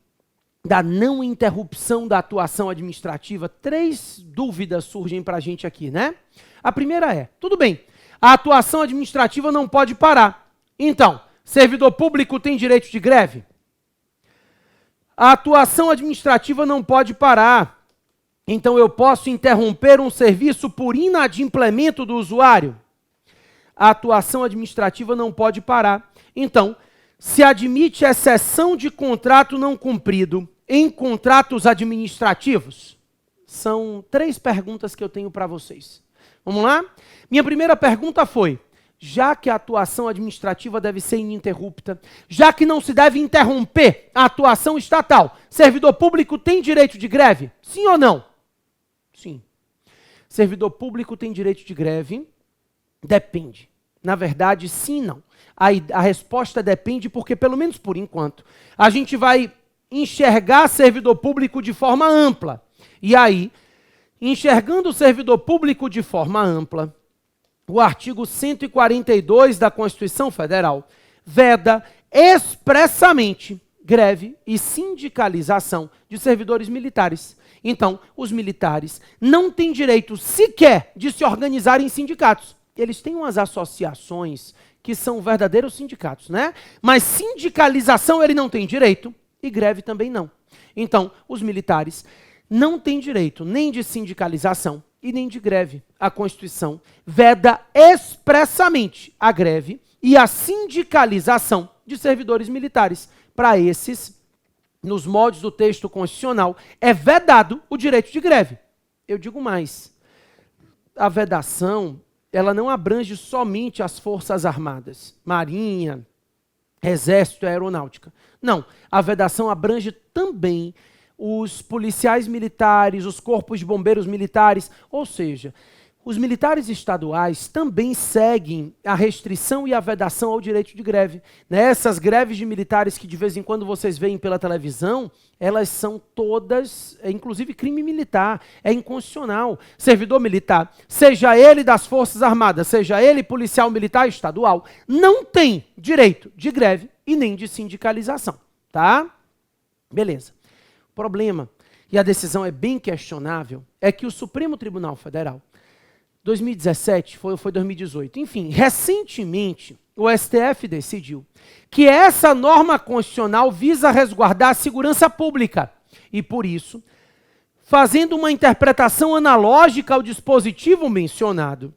da não interrupção da atuação administrativa, 3 dúvidas surgem para a gente aqui, né? A primeira é, tudo bem, a atuação administrativa não pode parar. Então, servidor público tem direito de greve? A atuação administrativa não pode parar. Então, eu posso interromper um serviço por inadimplemento do usuário? A atuação administrativa não pode parar. Então, se admite exceção de contrato não cumprido em contratos administrativos? São 3 perguntas que eu tenho para vocês. Vamos lá? Minha primeira pergunta foi, já que a atuação administrativa deve ser ininterrupta, já que não se deve interromper a atuação estatal, servidor público tem direito de greve? Sim ou não? Sim. Servidor público tem direito de greve? Depende. Na verdade, sim e não. A resposta depende porque, pelo menos por enquanto, a gente vai enxergar servidor público de forma ampla. E aí, enxergando o servidor público de forma ampla, o artigo 142 da Constituição Federal veda expressamente greve e sindicalização de servidores militares. Então, os militares não têm direito sequer de se organizar em sindicatos. Eles têm umas associações que são verdadeiros sindicatos, né? Mas sindicalização ele não tem direito e greve também não. Então, os militares não têm direito nem de sindicalização e nem de greve. A Constituição veda expressamente a greve e a sindicalização de servidores militares. Para esses, nos moldes do texto constitucional, é vedado o direito de greve. Eu digo mais, a vedação, ela não abrange somente as Forças Armadas, Marinha, Exército e Aeronáutica. Não, a vedação abrange também os policiais militares, os corpos de bombeiros militares, ou seja, os militares estaduais também seguem a restrição e a vedação ao direito de greve. Essas greves de militares que de vez em quando vocês veem pela televisão, elas são todas, inclusive crime militar, é inconstitucional. Servidor militar, seja ele das Forças Armadas, seja ele policial militar estadual, não tem direito de greve e nem de sindicalização, tá? Beleza. O problema, e a decisão é bem questionável, é que o Supremo Tribunal Federal, 2017, foi 2018, enfim, recentemente o STF decidiu que essa norma constitucional visa resguardar a segurança pública e, por isso, fazendo uma interpretação analógica ao dispositivo mencionado,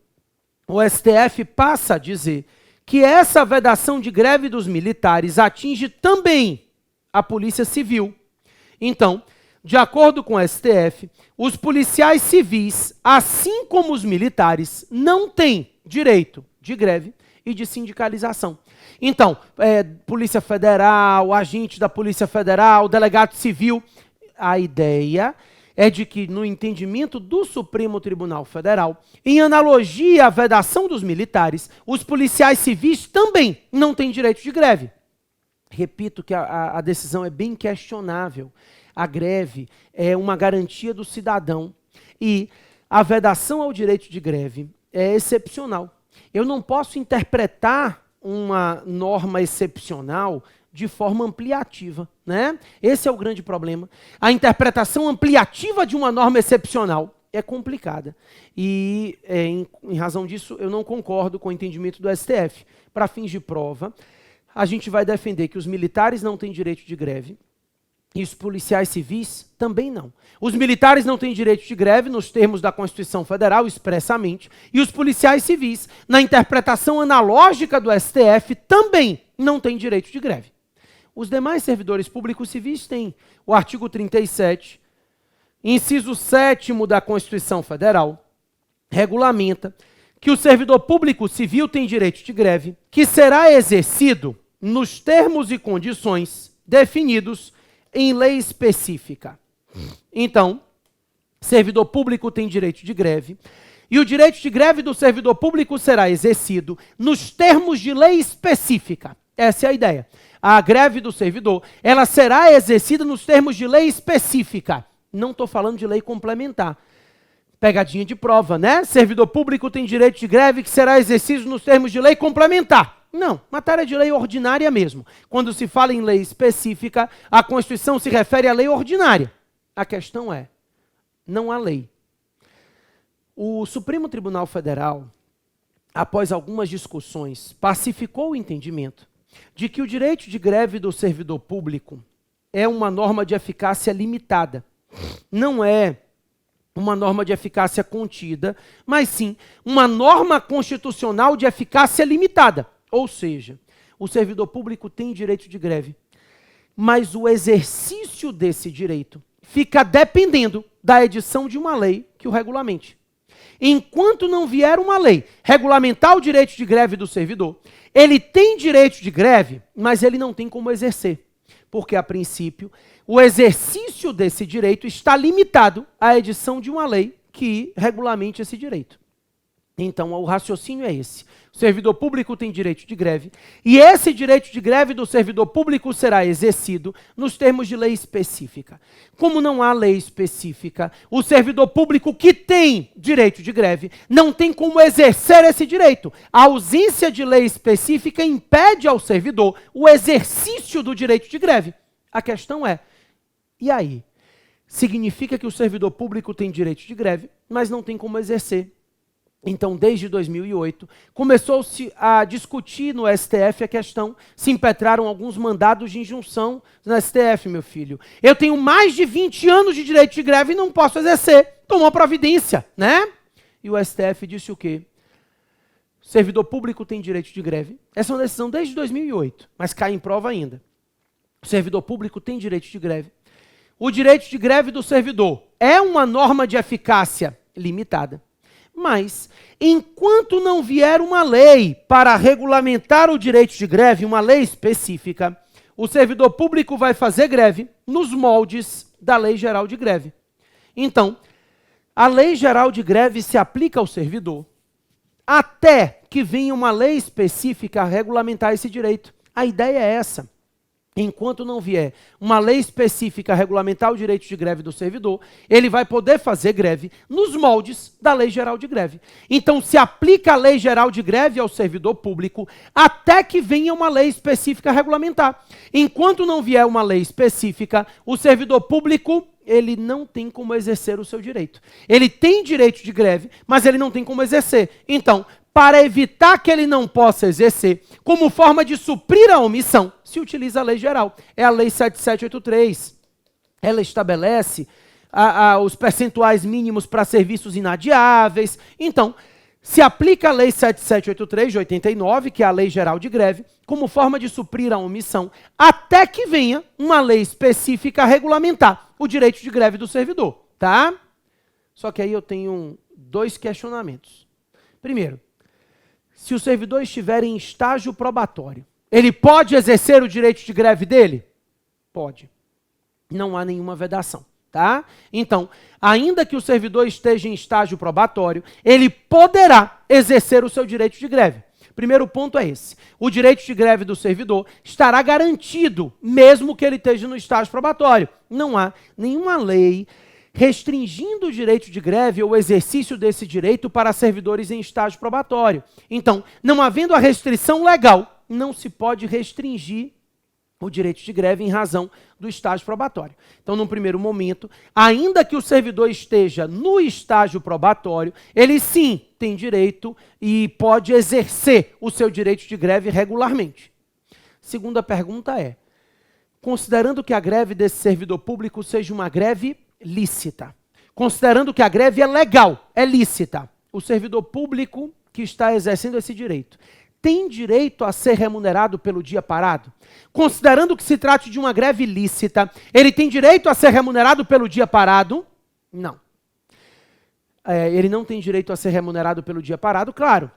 o STF passa a dizer que essa vedação de greve dos militares atinge também a Polícia Civil. Então, de acordo com o STF, os policiais civis, assim como os militares, não têm direito de greve e de sindicalização. Então, Polícia Federal, agente da Polícia Federal, delegado civil, a ideia é de que, no entendimento do Supremo Tribunal Federal, em analogia à vedação dos militares, os policiais civis também não têm direito de greve. Repito que a decisão é bem questionável. A greve é uma garantia do cidadão e a vedação ao direito de greve é excepcional. Eu não posso interpretar uma norma excepcional de forma ampliativa, né? Esse é o grande problema. A interpretação ampliativa de uma norma excepcional é complicada. E, em razão disso, eu não concordo com o entendimento do STF. Para fins de prova, a gente vai defender que os militares não têm direito de greve e os policiais civis também não. Os militares não têm direito de greve nos termos da Constituição Federal, expressamente, e os policiais civis, na interpretação analógica do STF, também não têm direito de greve. Os demais servidores públicos civis têm. O artigo 37, inciso 7º da Constituição Federal, regulamenta que o servidor público civil tem direito de greve, que será exercido nos termos e condições definidos em lei específica. Então, servidor público tem direito de greve, e o direito de greve do servidor público será exercido nos termos de lei específica. Essa é a ideia. A greve do servidor, ela será exercida nos termos de lei específica. Não estou falando de lei complementar. Pegadinha de prova, né? Servidor público tem direito de greve que será exercido nos termos de lei complementar. Não, matéria de lei ordinária mesmo. Quando se fala em lei específica, a Constituição se refere à lei ordinária. A questão é, não há lei. O Supremo Tribunal Federal, após algumas discussões, pacificou o entendimento de que o direito de greve do servidor público é uma norma de eficácia limitada. Não é uma norma de eficácia contida, mas sim uma norma constitucional de eficácia limitada. Ou seja, o servidor público tem direito de greve, mas o exercício desse direito fica dependendo da edição de uma lei que o regulamente. Enquanto não vier uma lei regulamentar o direito de greve do servidor, ele tem direito de greve, mas ele não tem como exercer. Porque, a princípio, o exercício desse direito está limitado à edição de uma lei que regulamente esse direito. Então, o raciocínio é esse. O servidor público tem direito de greve, e esse direito de greve do servidor público será exercido nos termos de lei específica. Como não há lei específica, o servidor público que tem direito de greve não tem como exercer esse direito. A ausência de lei específica impede ao servidor o exercício do direito de greve. A questão é, e aí? Significa que o servidor público tem direito de greve, mas não tem como exercer. Então, desde 2008, começou-se a discutir no STF a questão, se impetraram alguns mandados de injunção no STF, meu filho. Eu tenho mais de 20 anos de direito de greve e não posso exercer. Tomou providência, né? E o STF disse o quê? O servidor público tem direito de greve. Essa é uma decisão desde 2008, mas cai em prova ainda. O servidor público tem direito de greve. O direito de greve do servidor é uma norma de eficácia limitada. Mas, enquanto não vier uma lei para regulamentar o direito de greve, uma lei específica, o servidor público vai fazer greve nos moldes da Lei Geral de Greve. Então, a Lei Geral de Greve se aplica ao servidor até que venha uma lei específica a regulamentar esse direito. A ideia é essa. Enquanto não vier uma lei específica a regulamentar o direito de greve do servidor, ele vai poder fazer greve nos moldes da Lei Geral de Greve. Então, se aplica a Lei Geral de Greve ao servidor público até que venha uma lei específica a regulamentar. Enquanto não vier uma lei específica, o servidor público, ele não tem como exercer o seu direito. Ele tem direito de greve, mas ele não tem como exercer. Então, para evitar que ele não possa exercer, como forma de suprir a omissão, se utiliza a lei geral. É a Lei 7783. Ela estabelece os percentuais mínimos para serviços inadiáveis. Então, se aplica a Lei 7783 de 89, que é a Lei Geral de Greve, como forma de suprir a omissão, até que venha uma lei específica a regulamentar o direito de greve do servidor, tá? Só que aí eu tenho 2 questionamentos. Primeiro, se o servidor estiver em estágio probatório, ele pode exercer o direito de greve dele? Pode. Não há nenhuma vedação. Tá? Então, ainda que o servidor esteja em estágio probatório, ele poderá exercer o seu direito de greve. Primeiro ponto é esse. O direito de greve do servidor estará garantido, mesmo que ele esteja no estágio probatório. Não há nenhuma lei restringindo o direito de greve ou o exercício desse direito para servidores em estágio probatório. Então, não havendo a restrição legal, não se pode restringir o direito de greve em razão do estágio probatório. Então, num primeiro momento, ainda que o servidor esteja no estágio probatório, ele sim tem direito e pode exercer o seu direito de greve regularmente. Segunda pergunta é, considerando que a greve desse servidor público seja uma greve lícita, considerando que a greve é legal, é lícita, o servidor público que está exercendo esse direito tem direito a ser remunerado pelo dia parado? Considerando que se trate de uma greve lícita, ele tem direito a ser remunerado pelo dia parado? Não. Ele não tem direito a ser remunerado pelo dia parado, claro.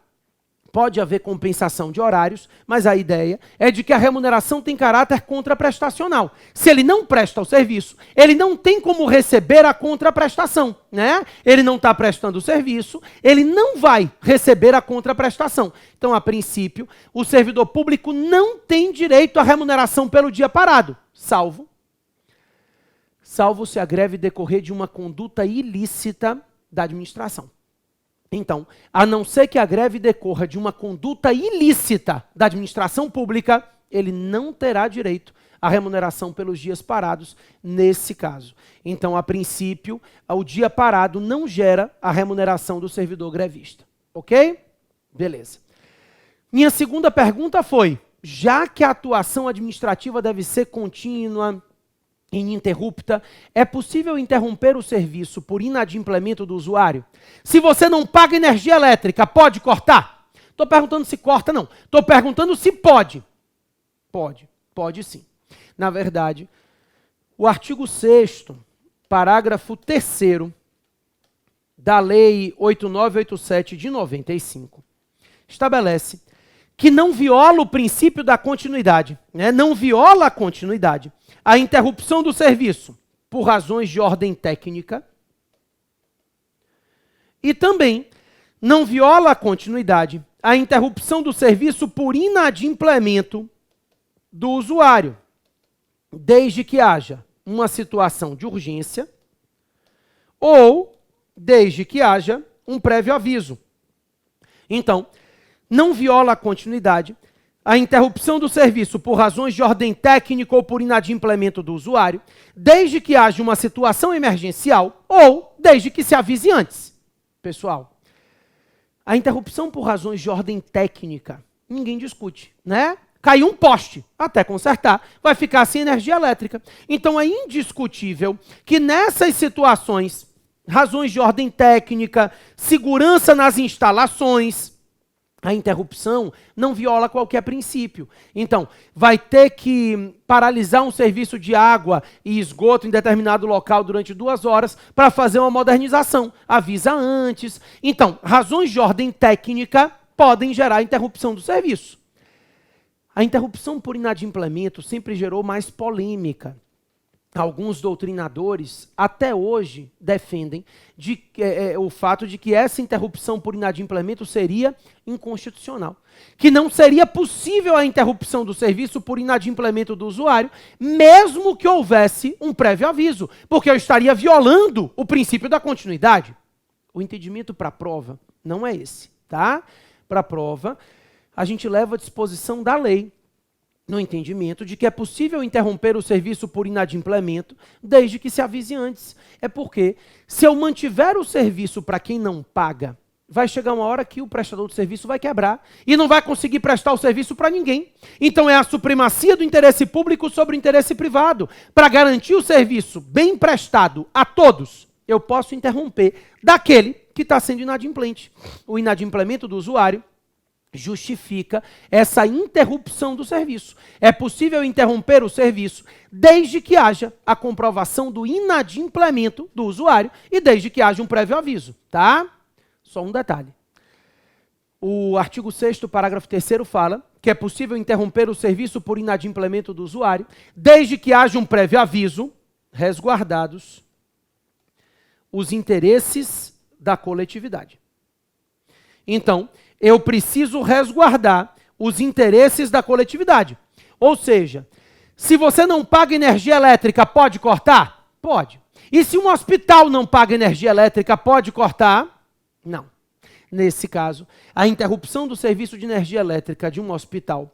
Pode haver compensação de horários, mas a ideia é de que a remuneração tem caráter contraprestacional. Se ele não presta o serviço, ele não tem como receber a contraprestação, né? Ele não está prestando o serviço, ele não vai receber a contraprestação. Então, a princípio, o servidor público não tem direito à remuneração pelo dia parado, salvo se a greve decorrer de uma conduta ilícita da administração. Então, a não ser que a greve decorra de uma conduta ilícita da administração pública, ele não terá direito à remuneração pelos dias parados nesse caso. Então, a princípio, o dia parado não gera a remuneração do servidor grevista. Ok? Beleza. Minha segunda pergunta foi, já que a atuação administrativa deve ser contínua, ininterrupta, é possível interromper o serviço por inadimplemento do usuário? Se você não paga energia elétrica, pode cortar? Estou perguntando se corta, não. Estou perguntando se pode. Pode sim. Na verdade, o artigo 6º, parágrafo 3º da Lei 8987 de 95, estabelece que não viola o princípio da continuidade, né? Não viola a continuidade, a interrupção do serviço por razões de ordem técnica e também não viola a continuidade, a interrupção do serviço por inadimplemento do usuário, desde que haja uma situação de urgência ou desde que haja um prévio aviso. Então, não viola a continuidade, a interrupção do serviço por razões de ordem técnica ou por inadimplemento do usuário, desde que haja uma situação emergencial ou desde que se avise antes. Pessoal, a interrupção por razões de ordem técnica, ninguém discute, né? Caiu um poste, até consertar, vai ficar sem energia elétrica. Então é indiscutível que nessas situações, razões de ordem técnica, segurança nas instalações, a interrupção não viola qualquer princípio. Então, vai ter que paralisar um serviço de água e esgoto em determinado local durante 2 horas para fazer uma modernização. Avisa antes. Então, razões de ordem técnica podem gerar interrupção do serviço. A interrupção por inadimplemento sempre gerou mais polêmica. Alguns doutrinadores, até hoje, defendem o fato de que essa interrupção por inadimplemento seria inconstitucional. Que não seria possível a interrupção do serviço por inadimplemento do usuário, mesmo que houvesse um prévio aviso, porque eu estaria violando o princípio da continuidade. O entendimento para a prova não é esse, tá? Para a prova, a gente leva à disposição da lei, no entendimento de que é possível interromper o serviço por inadimplemento desde que se avise antes. É porque, se eu mantiver o serviço para quem não paga, vai chegar uma hora que o prestador de serviço vai quebrar e não vai conseguir prestar o serviço para ninguém. Então é a supremacia do interesse público sobre o interesse privado. Para garantir o serviço bem prestado a todos, eu posso interromper daquele que está sendo inadimplente. O inadimplemento do usuário justifica essa interrupção do serviço. É possível interromper o serviço desde que haja a comprovação do inadimplemento do usuário e desde que haja um prévio aviso, tá? Só um detalhe. O artigo 6º, parágrafo 3º fala que é possível interromper o serviço por inadimplemento do usuário desde que haja um prévio aviso, resguardados os interesses da coletividade. Então, eu preciso resguardar os interesses da coletividade. Ou seja, se você não paga energia elétrica, pode cortar? Pode. E se um hospital não paga energia elétrica, pode cortar? Não. Nesse caso, a interrupção do serviço de energia elétrica de um hospital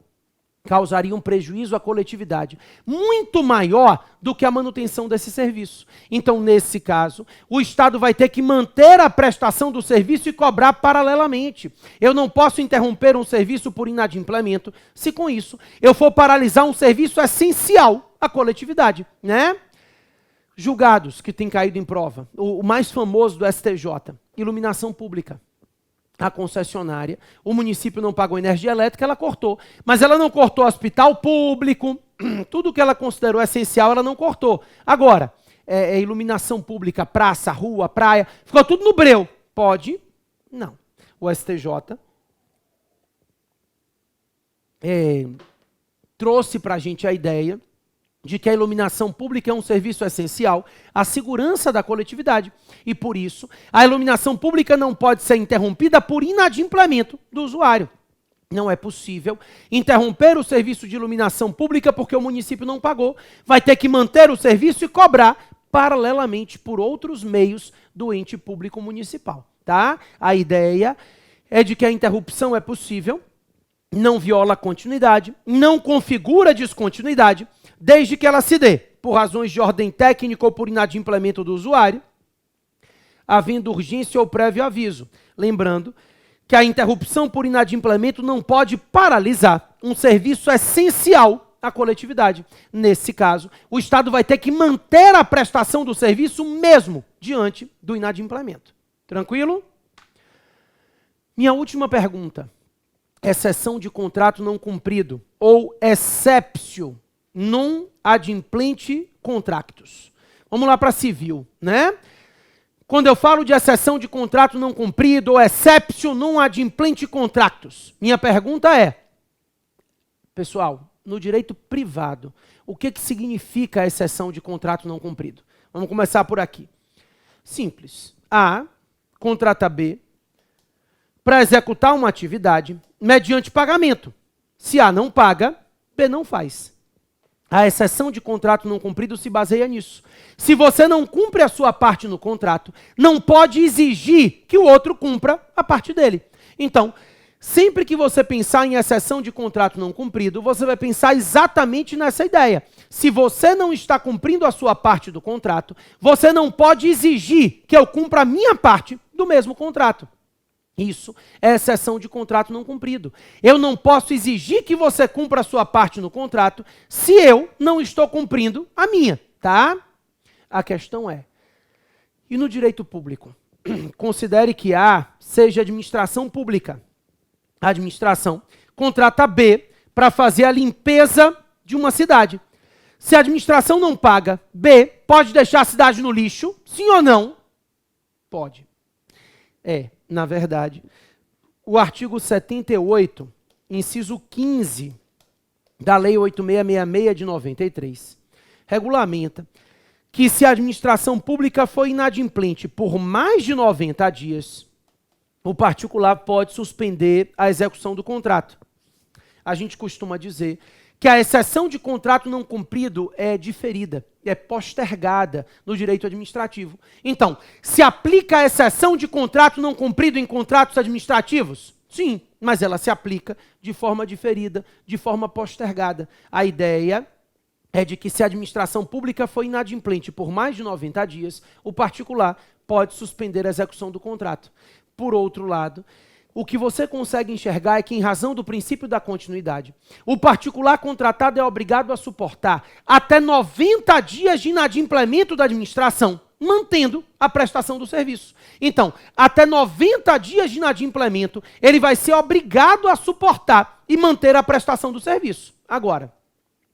causaria um prejuízo à coletividade muito maior do que a manutenção desse serviço. Então, nesse caso, o Estado vai ter que manter a prestação do serviço e cobrar paralelamente. Eu não posso interromper um serviço por inadimplemento se com isso eu for paralisar um serviço essencial à coletividade, né? Julgados que têm caído em prova. O mais famoso do STJ, iluminação pública. A concessionária, o município não pagou energia elétrica, ela cortou. Mas ela não cortou hospital público, tudo que ela considerou essencial, ela não cortou. Agora, iluminação pública, praça, rua, praia, ficou tudo no breu. Pode? Não. O STJ trouxe para a gente a ideia de que a iluminação pública é um serviço essencial à segurança da coletividade. E por isso, a iluminação pública não pode ser interrompida por inadimplemento do usuário. Não é possível interromper o serviço de iluminação pública porque o município não pagou. Vai ter que manter o serviço e cobrar paralelamente por outros meios do ente público municipal. Tá? A ideia é de que a interrupção é possível, não viola a continuidade, não configura descontinuidade, desde que ela se dê por razões de ordem técnica ou por inadimplemento do usuário, havendo urgência ou prévio aviso. Lembrando que a interrupção por inadimplemento não pode paralisar um serviço essencial à coletividade. Nesse caso, o Estado vai ter que manter a prestação do serviço mesmo diante do inadimplemento. Tranquilo? Minha última pergunta. Exceção de contrato não cumprido ou exceptio non adimplente contractus. Vamos lá para civil, né? Quando eu falo de exceção de contrato não cumprido ou exceptio non adimplente contractus, minha pergunta é, pessoal, no direito privado, o que significa a exceção de contrato não cumprido? Vamos começar por aqui. Simples. A contrata B para executar uma atividade mediante pagamento. Se A não paga, B não faz. A exceção de contrato não cumprido se baseia nisso. Se você não cumpre a sua parte no contrato, não pode exigir que o outro cumpra a parte dele. Então, sempre que você pensar em exceção de contrato não cumprido, você vai pensar exatamente nessa ideia. Se você não está cumprindo a sua parte do contrato, você não pode exigir que eu cumpra a minha parte do mesmo contrato. Isso é exceção de contrato não cumprido. Eu não posso exigir que você cumpra a sua parte no contrato se eu não estou cumprindo a minha, tá? A questão é, e no direito público? Considere que A seja administração pública. A administração contrata B para fazer a limpeza de uma cidade. Se a administração não paga, B pode deixar a cidade no lixo? Sim ou não? Pode. Na verdade, o artigo 78, inciso 15 da Lei 8666 de 93, regulamenta que se a administração pública for inadimplente por mais de 90 dias, o particular pode suspender a execução do contrato. A gente costuma dizer que a exceção de contrato não cumprido é diferida, é postergada no direito administrativo. Então, se aplica a exceção de contrato não cumprido em contratos administrativos? Sim, mas ela se aplica de forma diferida, de forma postergada. A ideia é de que se a administração pública for inadimplente por mais de 90 dias, o particular pode suspender a execução do contrato. por outro lado, o que você consegue enxergar é que, em razão do princípio da continuidade, o particular contratado é obrigado a suportar até 90 dias de inadimplemento da administração, mantendo a prestação do serviço. Então, até 90 dias de inadimplemento, ele vai ser obrigado a suportar e manter a prestação do serviço. Agora,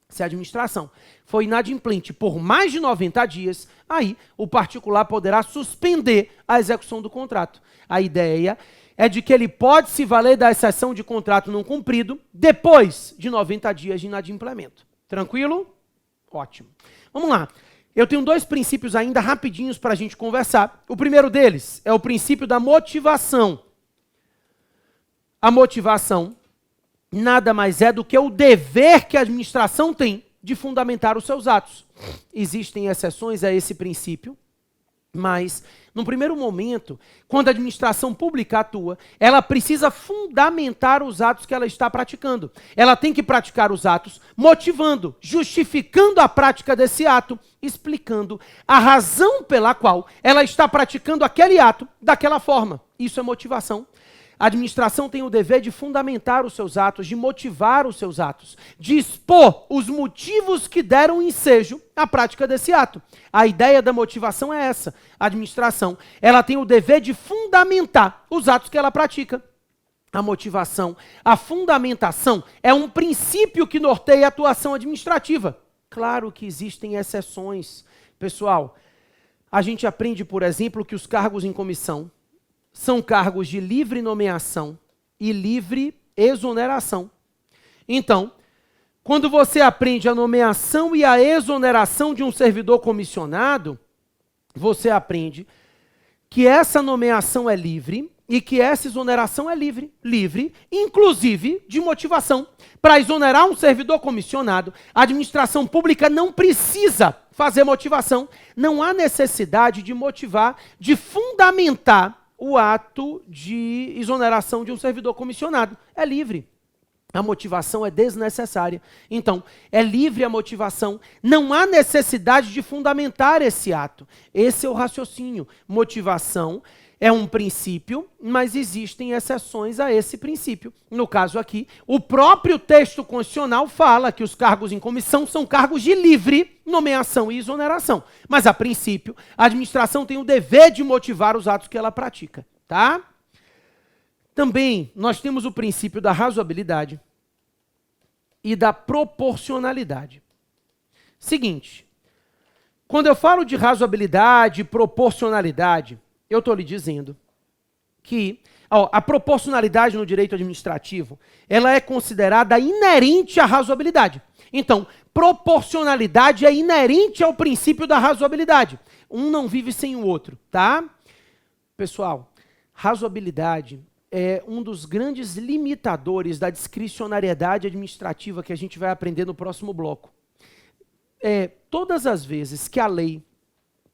se a administração for inadimplente por mais de 90 dias, aí o particular poderá suspender a execução do contrato. A ideia é de que ele pode se valer da exceção de contrato não cumprido depois de 90 dias de inadimplemento. Tranquilo? Ótimo. Vamos lá. Eu tenho 2 princípios ainda rapidinhos para a gente conversar. O primeiro deles é o princípio da motivação. A motivação nada mais é do que o dever que a administração tem de fundamentar os seus atos. Existem exceções a esse princípio, mas, no primeiro momento, quando a administração pública atua, ela precisa fundamentar os atos que ela está praticando. Ela tem que praticar os atos motivando, justificando a prática desse ato, explicando a razão pela qual ela está praticando aquele ato daquela forma. Isso é motivação. A administração tem o dever de fundamentar os seus atos, de motivar os seus atos, de expor os motivos que deram ensejo à prática desse ato. A ideia da motivação é essa. A administração, ela tem o dever de fundamentar os atos que ela pratica. A motivação, a fundamentação é um princípio que norteia a atuação administrativa. Claro que existem exceções. Pessoal, a gente aprende, por exemplo, que os cargos em comissão são cargos de livre nomeação e livre exoneração. Então, quando você aprende a nomeação e a exoneração de um servidor comissionado, você aprende que essa nomeação é livre e que essa exoneração é livre. Livre, inclusive, de motivação. Para exonerar um servidor comissionado, a administração pública não precisa fazer motivação. Não há necessidade de motivar, de fundamentar o ato de exoneração de um servidor comissionado. É livre. A motivação é desnecessária. Então, é livre a motivação. Não há necessidade de fundamentar esse ato. Esse é o raciocínio. Motivação é um princípio, mas existem exceções a esse princípio. No caso aqui, o próprio texto constitucional fala que os cargos em comissão são cargos de livre nomeação e exoneração. Mas, a princípio, a administração tem o dever de motivar os atos que ela pratica. Tá? Também, nós temos o princípio da razoabilidade e da proporcionalidade. Seguinte, quando eu falo de razoabilidade e proporcionalidade, eu estou lhe dizendo que a proporcionalidade no direito administrativo, ela é considerada inerente à razoabilidade. Então, proporcionalidade é inerente ao princípio da razoabilidade. Um não vive sem o outro, tá? Pessoal, razoabilidade é um dos grandes limitadores da discricionariedade administrativa que a gente vai aprender no próximo bloco. Todas as vezes que a lei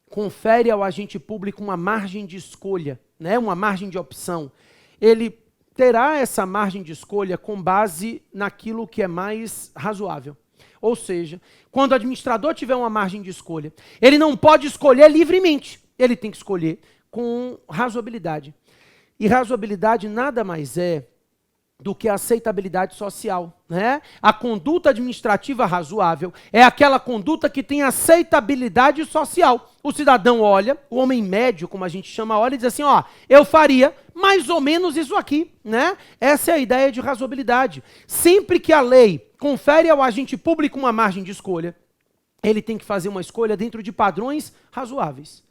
confere ao agente público uma margem de escolha, né, uma margem de opção, ele terá essa margem de escolha com base naquilo que é mais razoável. Ou seja, quando o administrador tiver uma margem de escolha, ele não pode escolher livremente, ele tem que escolher com razoabilidade. E razoabilidade nada mais é do que a aceitabilidade social, né? A conduta administrativa razoável é aquela conduta que tem aceitabilidade social. O cidadão olha, o homem médio, como a gente chama, olha e diz assim, ó, eu faria mais ou menos isso aqui, né? Essa é a ideia de razoabilidade. Sempre que a lei confere ao agente público uma margem de escolha, ele tem que fazer uma escolha dentro de padrões razoáveis.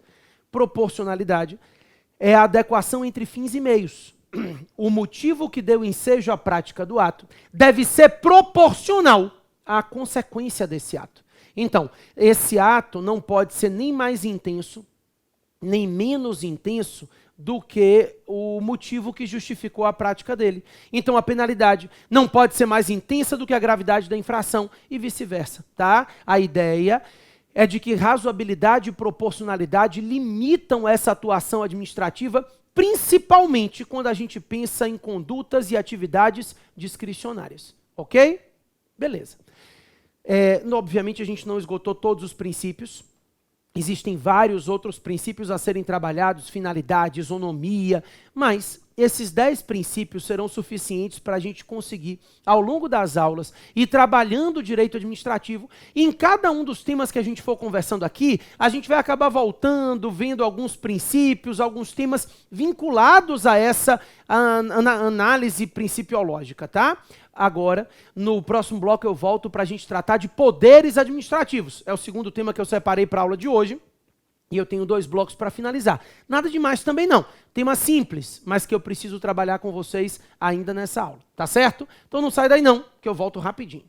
Proporcionalidade é a adequação entre fins e meios. O motivo que deu ensejo à prática do ato deve ser proporcional à consequência desse ato. Então, esse ato não pode ser nem mais intenso, nem menos intenso do que o motivo que justificou a prática dele. Então, a penalidade não pode ser mais intensa do que a gravidade da infração e vice-versa, tá? A ideia é de que razoabilidade e proporcionalidade limitam essa atuação administrativa, principalmente quando a gente pensa em condutas e atividades discricionárias. Ok? Beleza. Obviamente, a gente não esgotou todos os princípios. Existem vários outros princípios a serem trabalhados, finalidade, isonomia, mas esses 10 princípios serão suficientes para a gente conseguir, ao longo das aulas, ir trabalhando o direito administrativo. E em cada um dos temas que a gente for conversando aqui, a gente vai acabar voltando, vendo alguns princípios, alguns temas vinculados a essa análise principiológica, tá? Agora, no próximo bloco eu volto para a gente tratar de poderes administrativos. É o segundo tema que eu separei para a aula de hoje. E eu tenho 2 blocos para finalizar. Nada demais também não. Tema simples, mas que eu preciso trabalhar com vocês ainda nessa aula. Tá certo? Então não sai daí não, que eu volto rapidinho.